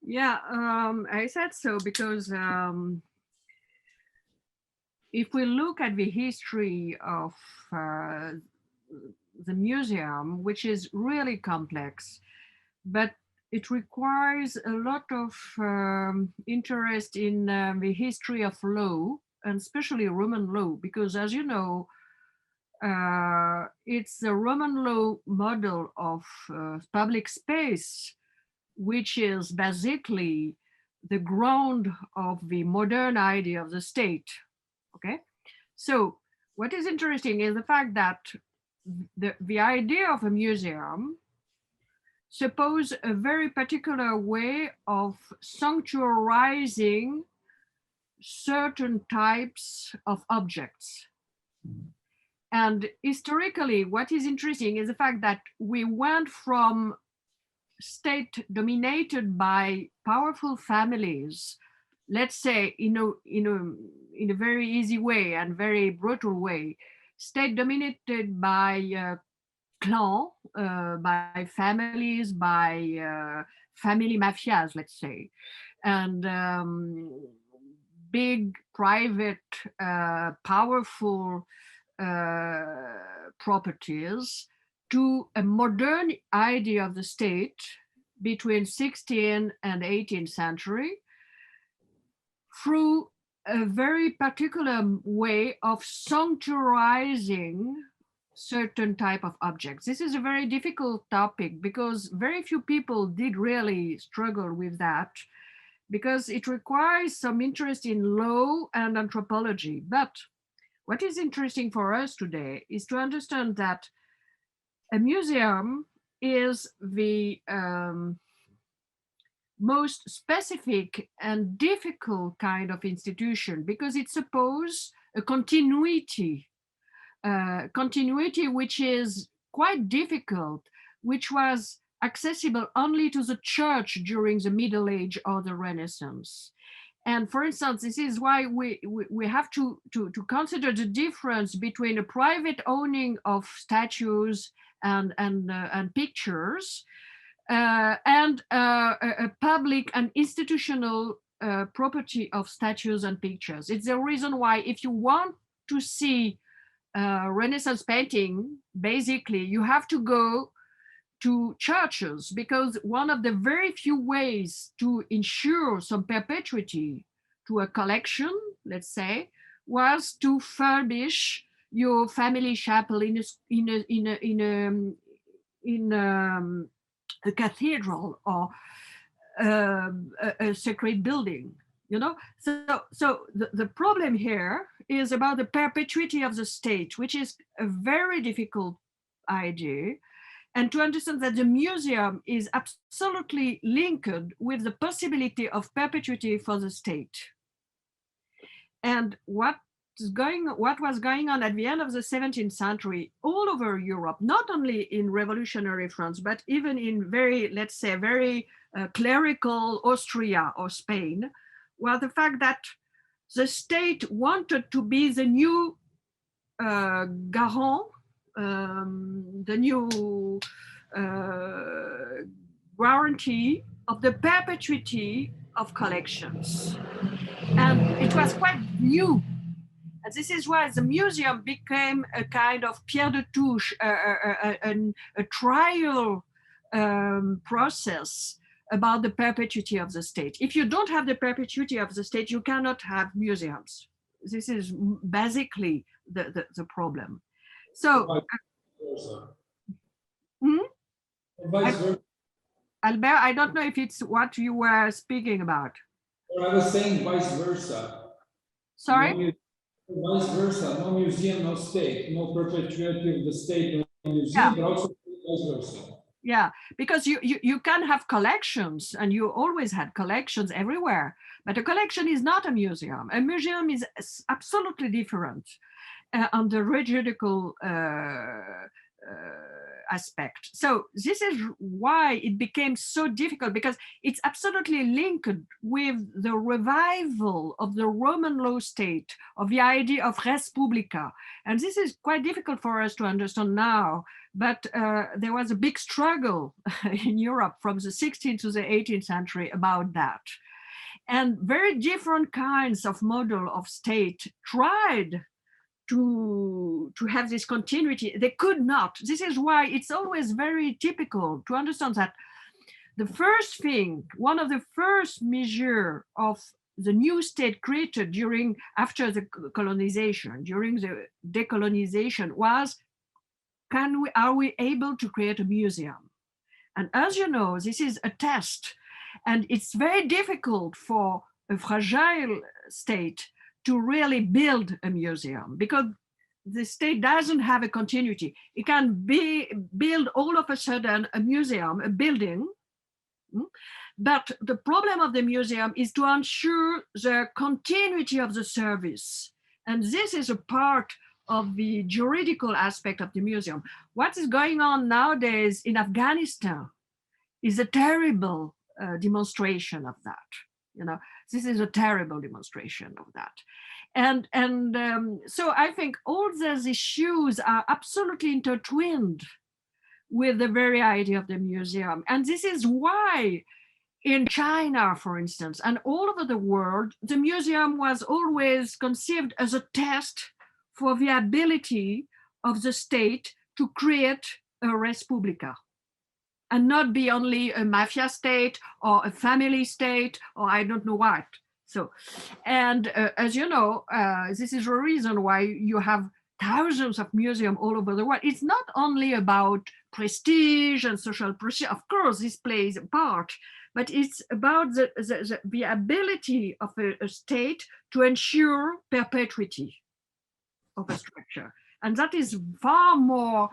Yeah, I said so because if we look at the history of the museum, which is really complex, but it requires a lot of interest in the history of law, and especially Roman law, because as you know, it's the Roman law model of public space, which is basically the ground of the modern idea of the state. Okay, so what is interesting is the fact that the idea of a museum suppose a very particular way of sanctuarizing certain types of objects. And historically, what is interesting is the fact that we went from state dominated by powerful families, let's say in a very easy way and very brutal way, state dominated by clan, by families, by family mafias, let's say, and big private powerful properties, to a modern idea of the state between 16th and 18th century through a very particular way of sanctuarizing certain type of objects. This is a very difficult topic because very few people did really struggle with that, because it requires some interest in law and anthropology. But what is interesting for us today is to understand that a museum is the most specific and difficult kind of institution, because it supposes a continuity which is quite difficult, which was accessible only to the church during the Middle Age or the Renaissance. And for instance, this is why we have to consider the difference between a private owning of statues and pictures and a public and institutional property of statues and pictures. It's the reason why if you want to see Renaissance painting, basically you have to go to churches, because one of the very few ways to ensure some perpetuity to a collection, let's say, was to furbish your family chapel in a cathedral or a sacred building, you know. So the problem here is about the perpetuity of the state, which is a very difficult idea. And to understand that the museum is absolutely linked with the possibility of perpetuity for the state. And what was going on at the end of the 17th century all over Europe, not only in revolutionary France, but even in very, let's say, very clerical Austria or Spain, was the fact that the state wanted to be the new garant, the new guarantee of the perpetuity of collections. And it was quite new. And this is why the museum became a kind of pierre de touche, a trial process about the perpetuity of the state. If you don't have the perpetuity of the state, you cannot have museums. This is basically the problem. So, Albert, I don't know if it's what you were speaking about. Well, I was saying vice versa. Sorry? Vice versa, no museum, no state, no perpetuity of the state, no museum, but also vice versa. Yeah, because you can have collections, and you always had collections everywhere, but a collection is not a museum. A museum is absolutely different on the juridical aspect. So this is why it became so difficult, because it's absolutely linked with the revival of the Roman law state, of the idea of res publica. And this is quite difficult for us to understand now, but there was a big struggle in Europe from the 16th to the 18th century about that. And very different kinds of model of state tried to have this continuity. They could not. This is why it's always very typical to understand that the first thing, one of the first measures of the new state created after the colonization, during the decolonization, was, are we able to create a museum? And as you know, this is a test, and it's very difficult for a fragile state to really build a museum, because the state doesn't have a continuity. It can build all of a sudden a museum, a building, but the problem of the museum is to ensure the continuity of the service. And this is a part of the juridical aspect of the museum. What is going on nowadays in Afghanistan is a terrible demonstration of that. You know, this is a terrible demonstration of that. And so I think all those issues are absolutely intertwined with the very idea of the museum. And this is why in China, for instance, and all over the world, the museum was always conceived as a test for the ability of the state to create a res publica, and not be only a mafia state or a family state or I don't know what. So, and as you know, this is the reason why you have thousands of museums all over the world. It's not only about prestige and social prestige. Of course, this plays a part, but it's about the ability of a state to ensure perpetuity of a structure. And that is far more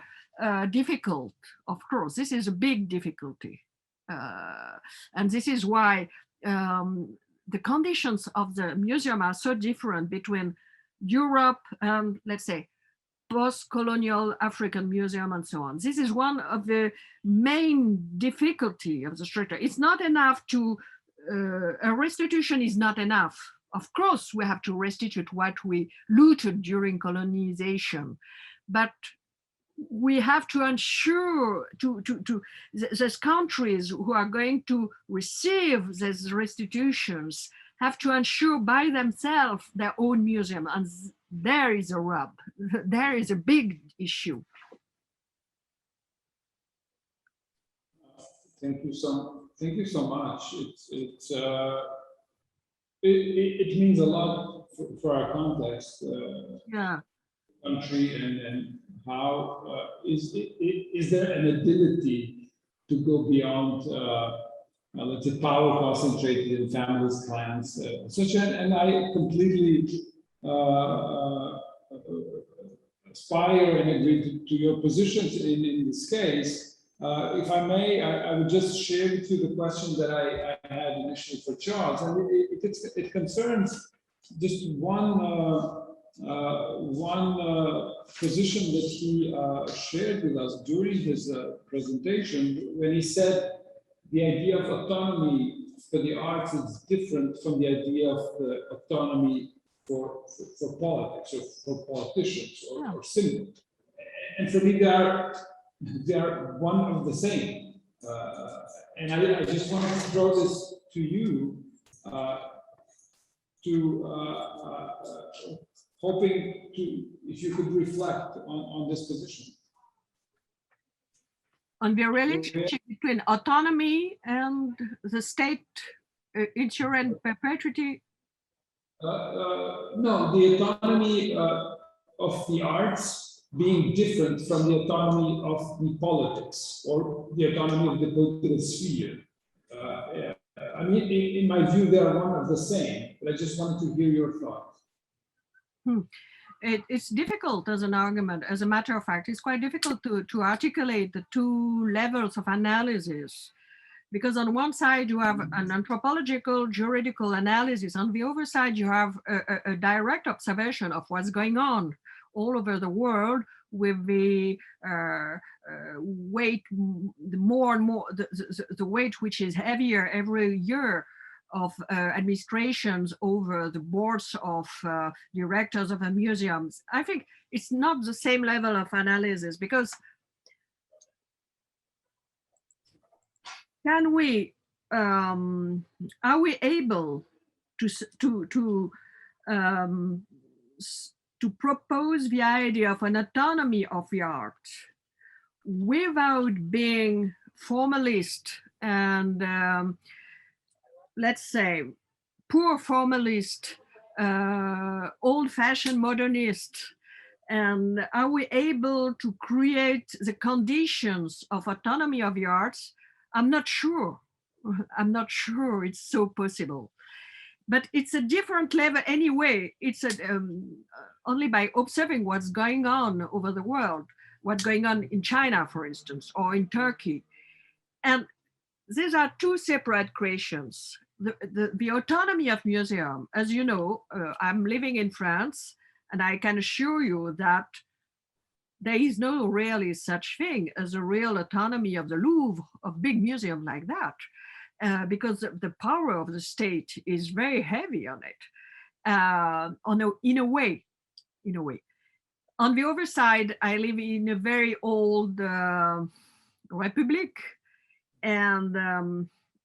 difficult, of course. This is a big difficulty. And this is why the conditions of the museum are so different between Europe and, let's say, post-colonial African museum and so on. This is one of the main difficulty of the structure. It's not enough to, a restitution is not enough. Of course, we have to restitute what we looted during colonization, but we have to ensure to those countries who are going to receive these restitutions have to ensure by themselves their own museum. And there is a rub. There is a big issue. Thank you so much. It means a lot for our context. Yeah. Country and how is there an ability to go beyond let's say power concentrated in families, clans, and I completely aspire and agree to your positions in this case. If I may, I would just share with you the question that I had initially for Charles, and it concerns just one position that he shared with us during his presentation, when he said the idea of autonomy for the arts is different from the idea of the autonomy for politics or for politicians or symbols. And for me, they are one of the same. And I just want to throw this to you hoping if you could reflect on this position. On the relationship between autonomy and the state ensuring perpetuity? No, the autonomy of the arts being different from the autonomy of the politics or the autonomy of the political sphere. I mean, in my view, they are one of the same, but I just wanted to hear your thoughts. It's difficult as an argument. As a matter of fact, it's quite difficult to articulate the two levels of analysis, because on one side you have an anthropological, juridical analysis. On the other side, you have a direct observation of what's going on all over the world with the weight, the more and more, the weight which is heavier every year of administrations over the boards of directors of the museums. I think it's not the same level of analysis, because are we able to propose the idea of an autonomy of the art without being formalist and let's say poor formalist, old-fashioned modernist? And are we able to create the conditions of autonomy of the arts? I'm not sure. I'm not sure it's so possible. But it's a different level anyway. It's only by observing what's going on over the world, what's going on in China, for instance, or in Turkey. And these are two separate creations. The autonomy of museum, as you know, I'm living in France, and I can assure you that there is no really such thing as a real autonomy of the Louvre, of big museum like that. Because the power of the state is very heavy on it, in a way. On the other side, I live in a very old republic, and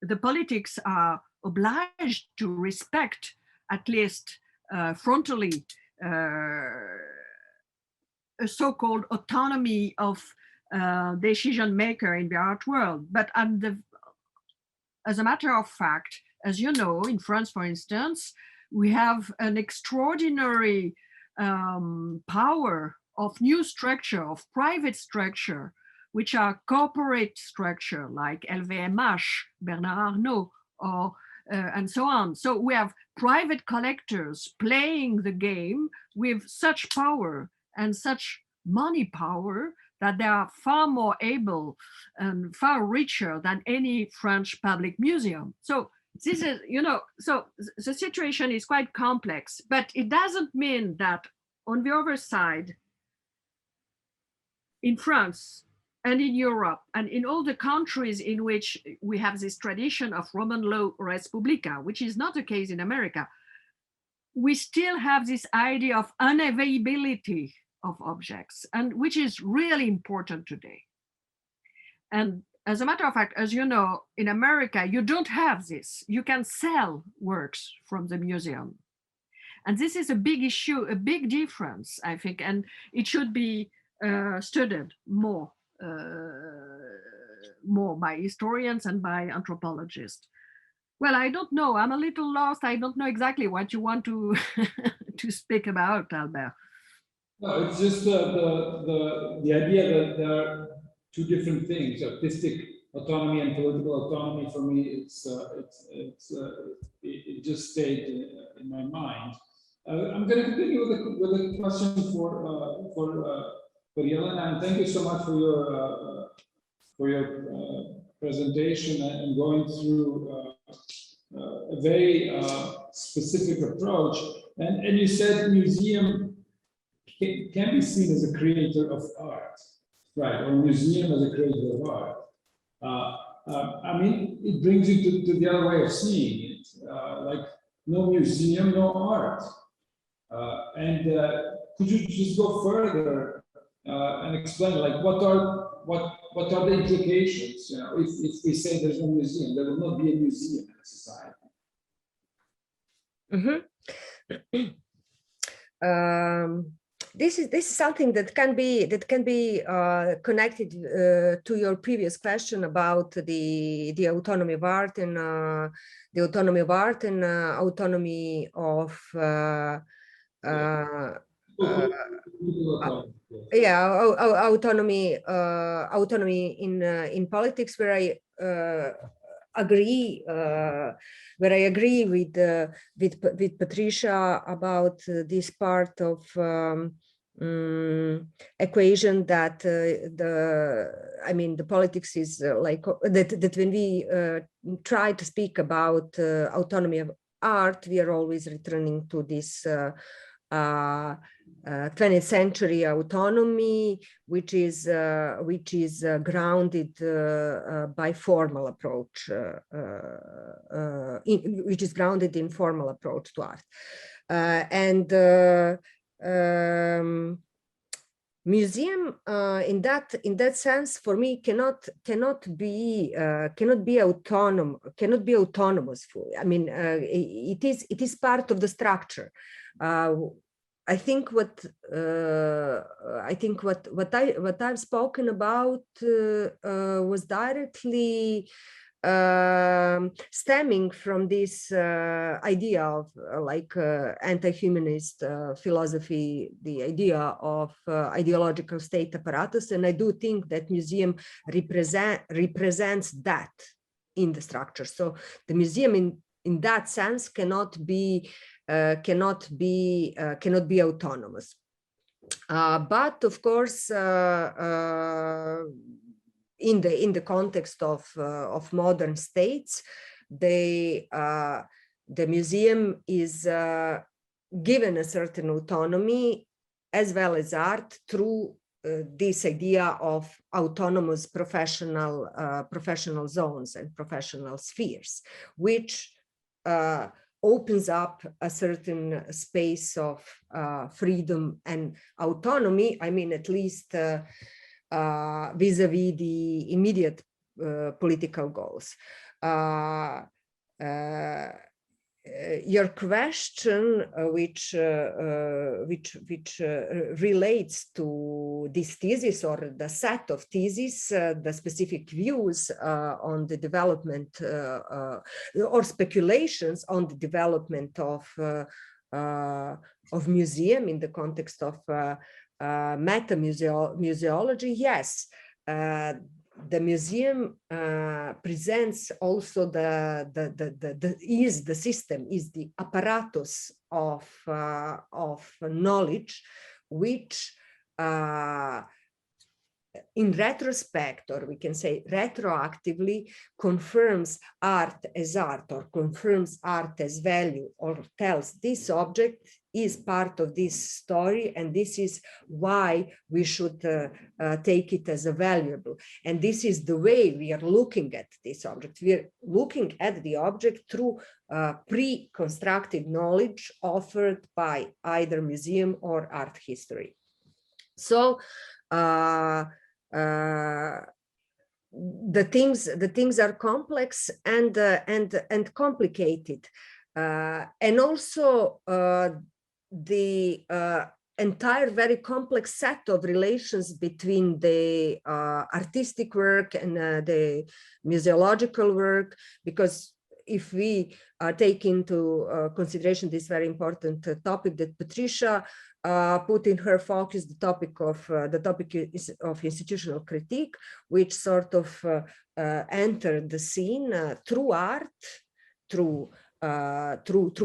the politics are obliged to respect, at least frontally, a so-called autonomy of decision maker in the art world. But as a matter of fact, as you know, in France, for instance, we have an extraordinary power of new structure, of private structure, which are corporate structure like LVMH, Bernard Arnault, or and so on. So we have private collectors playing the game with such power and such money power that they are far more able and far richer than any French public museum. So this is, so the situation is quite complex, but it doesn't mean that on the other side, in France and in Europe and in all the countries in which we have this tradition of Roman law res publica, which is not the case in America, we still have this idea of unavailability of objects, and which is really important today. And as a matter of fact, as you know, in America, you don't have this. You can sell works from the museum. And this is a big issue, a big difference, I think, and it should be studied more by historians and by anthropologists. Well, I don't know. I'm a little lost. I don't know exactly what you want to to speak about, Albert. No, it's just the idea that there are two different things: artistic autonomy and political autonomy. For me, it just stayed in my mind. I'm going to continue with a question for Jelena, and thank you so much for your presentation and going through a very specific approach. And you said museum can be seen as a creator of art, right? Or a museum as a creator of art. I mean, it brings you to the other way of seeing it, like no museum, no art. And could you just go further and explain, like, what are the implications? If we say there's no museum, there will not be a museum in a society. Mm-hmm. This is something that can be connected to your previous question about the autonomy of art and autonomy of autonomy in politics, where I agree with Patricia about this part of equation that the politics is like that when we try to speak about autonomy of art, we are always returning to this 20th century autonomy, which is grounded by formal approach, which is grounded in formal approach to art, museum in that sense for me cannot be autonomous fully. I mean, it is part of the structure. I think what I've spoken about was directly stemming from this idea of anti-humanist philosophy, the idea of ideological state apparatus, and I do think that museum represents that in the structure. So the museum in that sense cannot be autonomous. But of course, in the context of modern states, the museum is given a certain autonomy as well as art through this idea of autonomous professional zones and professional spheres, which opens up a certain space of freedom and autonomy. I mean, at least vis-a-vis the immediate political goals. Your question, which relates to this thesis or the set of theses, the specific views on the development or speculations on the development of museum in the context of meta-museology, yes. The museum presents also the system, is the apparatus of knowledge, which in retrospect, or we can say retroactively, confirms art as art, or confirms art as value, or tells this object is part of this story, and this is why we should take it as a valuable. And this is the way we are looking at this object. We are looking at the object through pre-constructed knowledge offered by either museum or art history. So the things are complex and complicated, and also the entire very complex set of relations between the artistic work and the museological work, because if we take into consideration this very important topic that Patricia put in her focus, the topic of institutional critique, which sort of entered the scene through art, through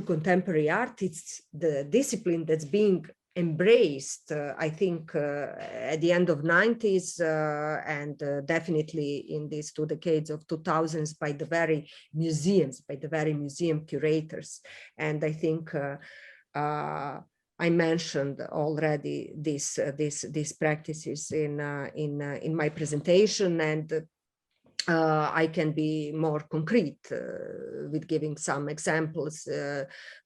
contemporary art. It's the discipline that's being embraced, I think, at the end of 90s and definitely in these 2 decades of 2000s by the very museums, by the very museum curators. And I think I mentioned already these practices in my presentation, and I can be more concrete with giving some examples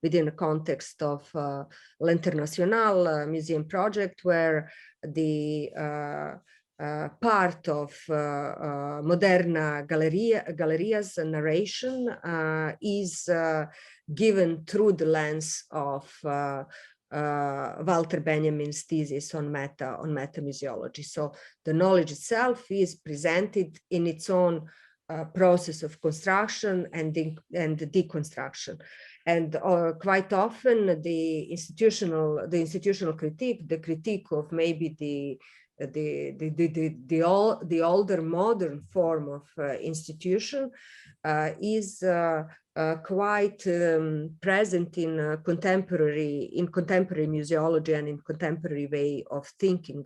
within the context of L'Internationale museum project, where the part of Moderna Galleria's narration is given through the lens of Walter Benjamin's thesis on meta-museology. So the knowledge itself is presented in its own process of construction and deconstruction. And quite often the institutional critique, the critique of maybe the older modern form of institution is quite present in contemporary museology and in contemporary way of thinking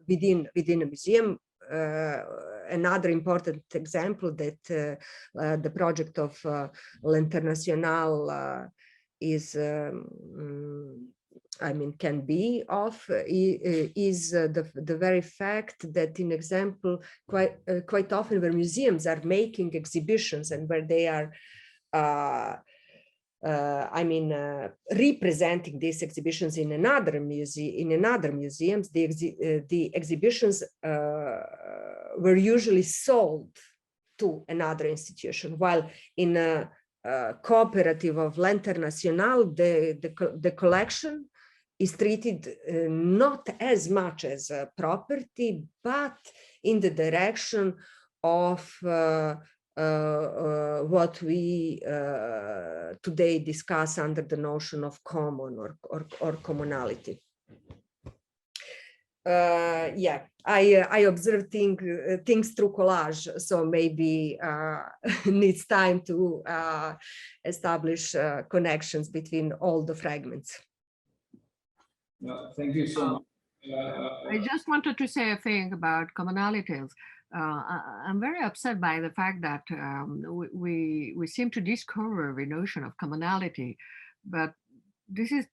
within a museum. Another important example that the project of L'Internationale I mean, can be of is the very fact that, in example, quite often where museums are making exhibitions and where they are, representing these exhibitions in another museums, the exhibitions were usually sold to another institution, while in a cooperative of L'Internationale, the collection is treated not as much as a property, but in the direction of what we today discuss under the notion of common or commonality. Yeah, I observe things through collage, so maybe needs time to establish connections between all the fragments. Thank you so much. I just wanted to say a thing about commonalities. I'm very upset by the fact that we seem to discover the notion of commonality, but this is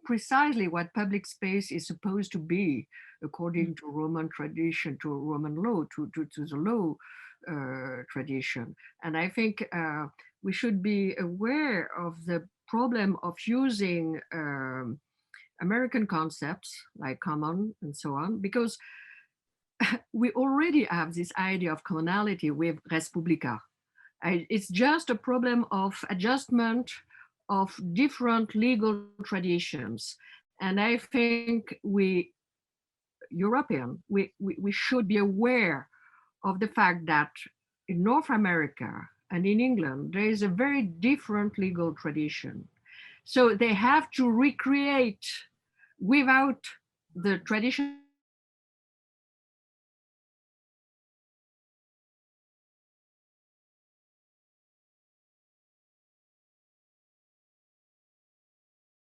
precisely what public space is supposed to be, according to Roman tradition, to Roman law, to the law tradition. And I think we should be aware of the problem of using American concepts like common and so on, because we already have this idea of commonality with res publica. It's just a problem of adjustment of different legal traditions. And I think we should be aware of the fact that in North America and in England, there is a very different legal tradition. So they have to recreate without the tradition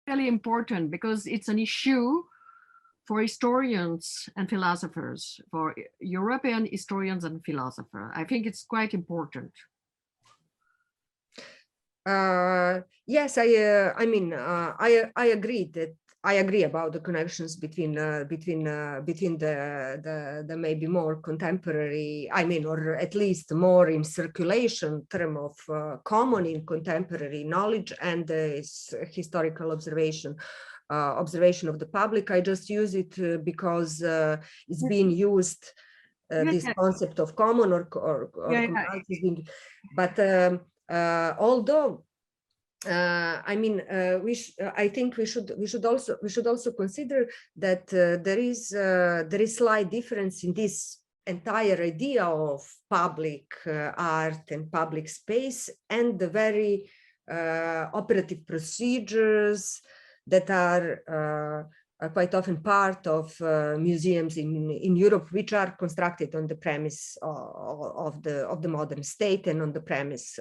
really important, because it's an issue for historians and philosophers, for European historians and philosophers. I think it's quite important. Yes, I agree that I agree about the connections between the maybe more contemporary, or at least more in circulation term of common in contemporary knowledge and historical observation of the public. I just use it because it's being used. This concept of common or commonality, but although. I think we should also consider that there is slight difference in this entire idea of public art and public space and the very operative procedures that are quite often part of museums in Europe, which are constructed on the premise of the modern state and on the premise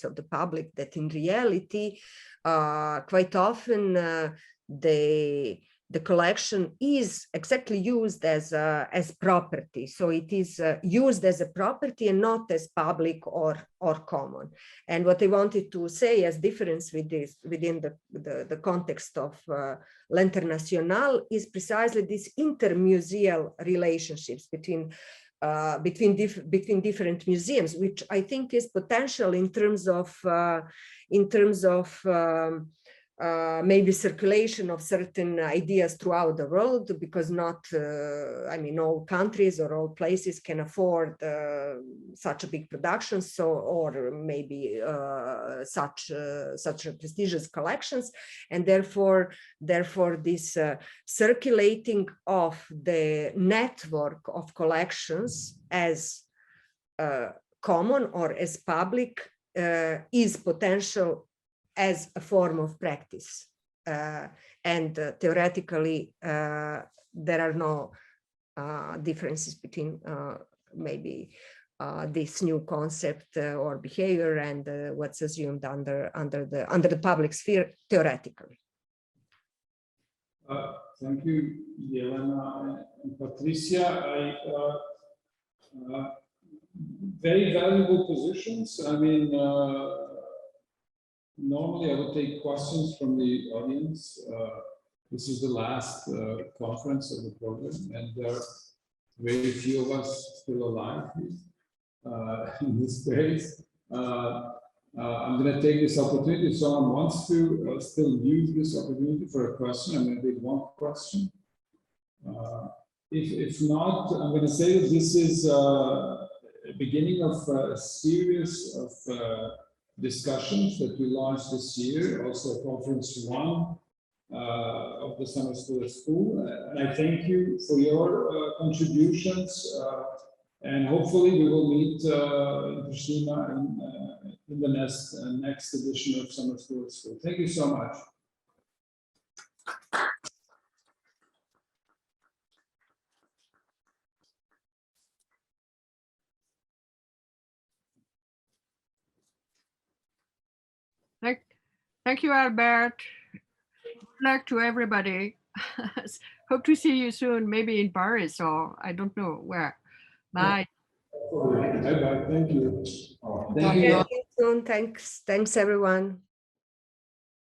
of the public. That in reality, quite often the collection is exactly used as property. So it is used as a property and not as public or common. And what I wanted to say as difference with this within the context of L'Internationale is precisely this intermuseal relationships between different museums, which I think is potential in terms of maybe circulation of certain ideas throughout the world, because not, all countries or all places can afford such a big production, or maybe such prestigious collections, and therefore this circulating of the network of collections as common or as public is potential as a form of practice. And theoretically, there are no differences between maybe this new concept or behavior and what's assumed under the public sphere theoretically. Thank you, Jelena and Patricia. Very valuable positions. Normally, I would take questions from the audience. This is the last conference of the program, and there are very few of us still alive in this space. I'm going to take this opportunity. If someone wants to still use this opportunity for a question, I'm going to take one question. If not, I'm going to say that this is the beginning of a series of discussions that we launched this year, also conference one of the Summer School at School. And I thank you for your contributions. And hopefully we will meet in Pristina in the next edition of Summer School at School. Thank you so much. Thank you, Albert. Good luck to everybody. Hope to see you soon, maybe in Paris or I don't know where. Bye. Bye-bye. Thank you. Okay, see you soon. Thanks everyone.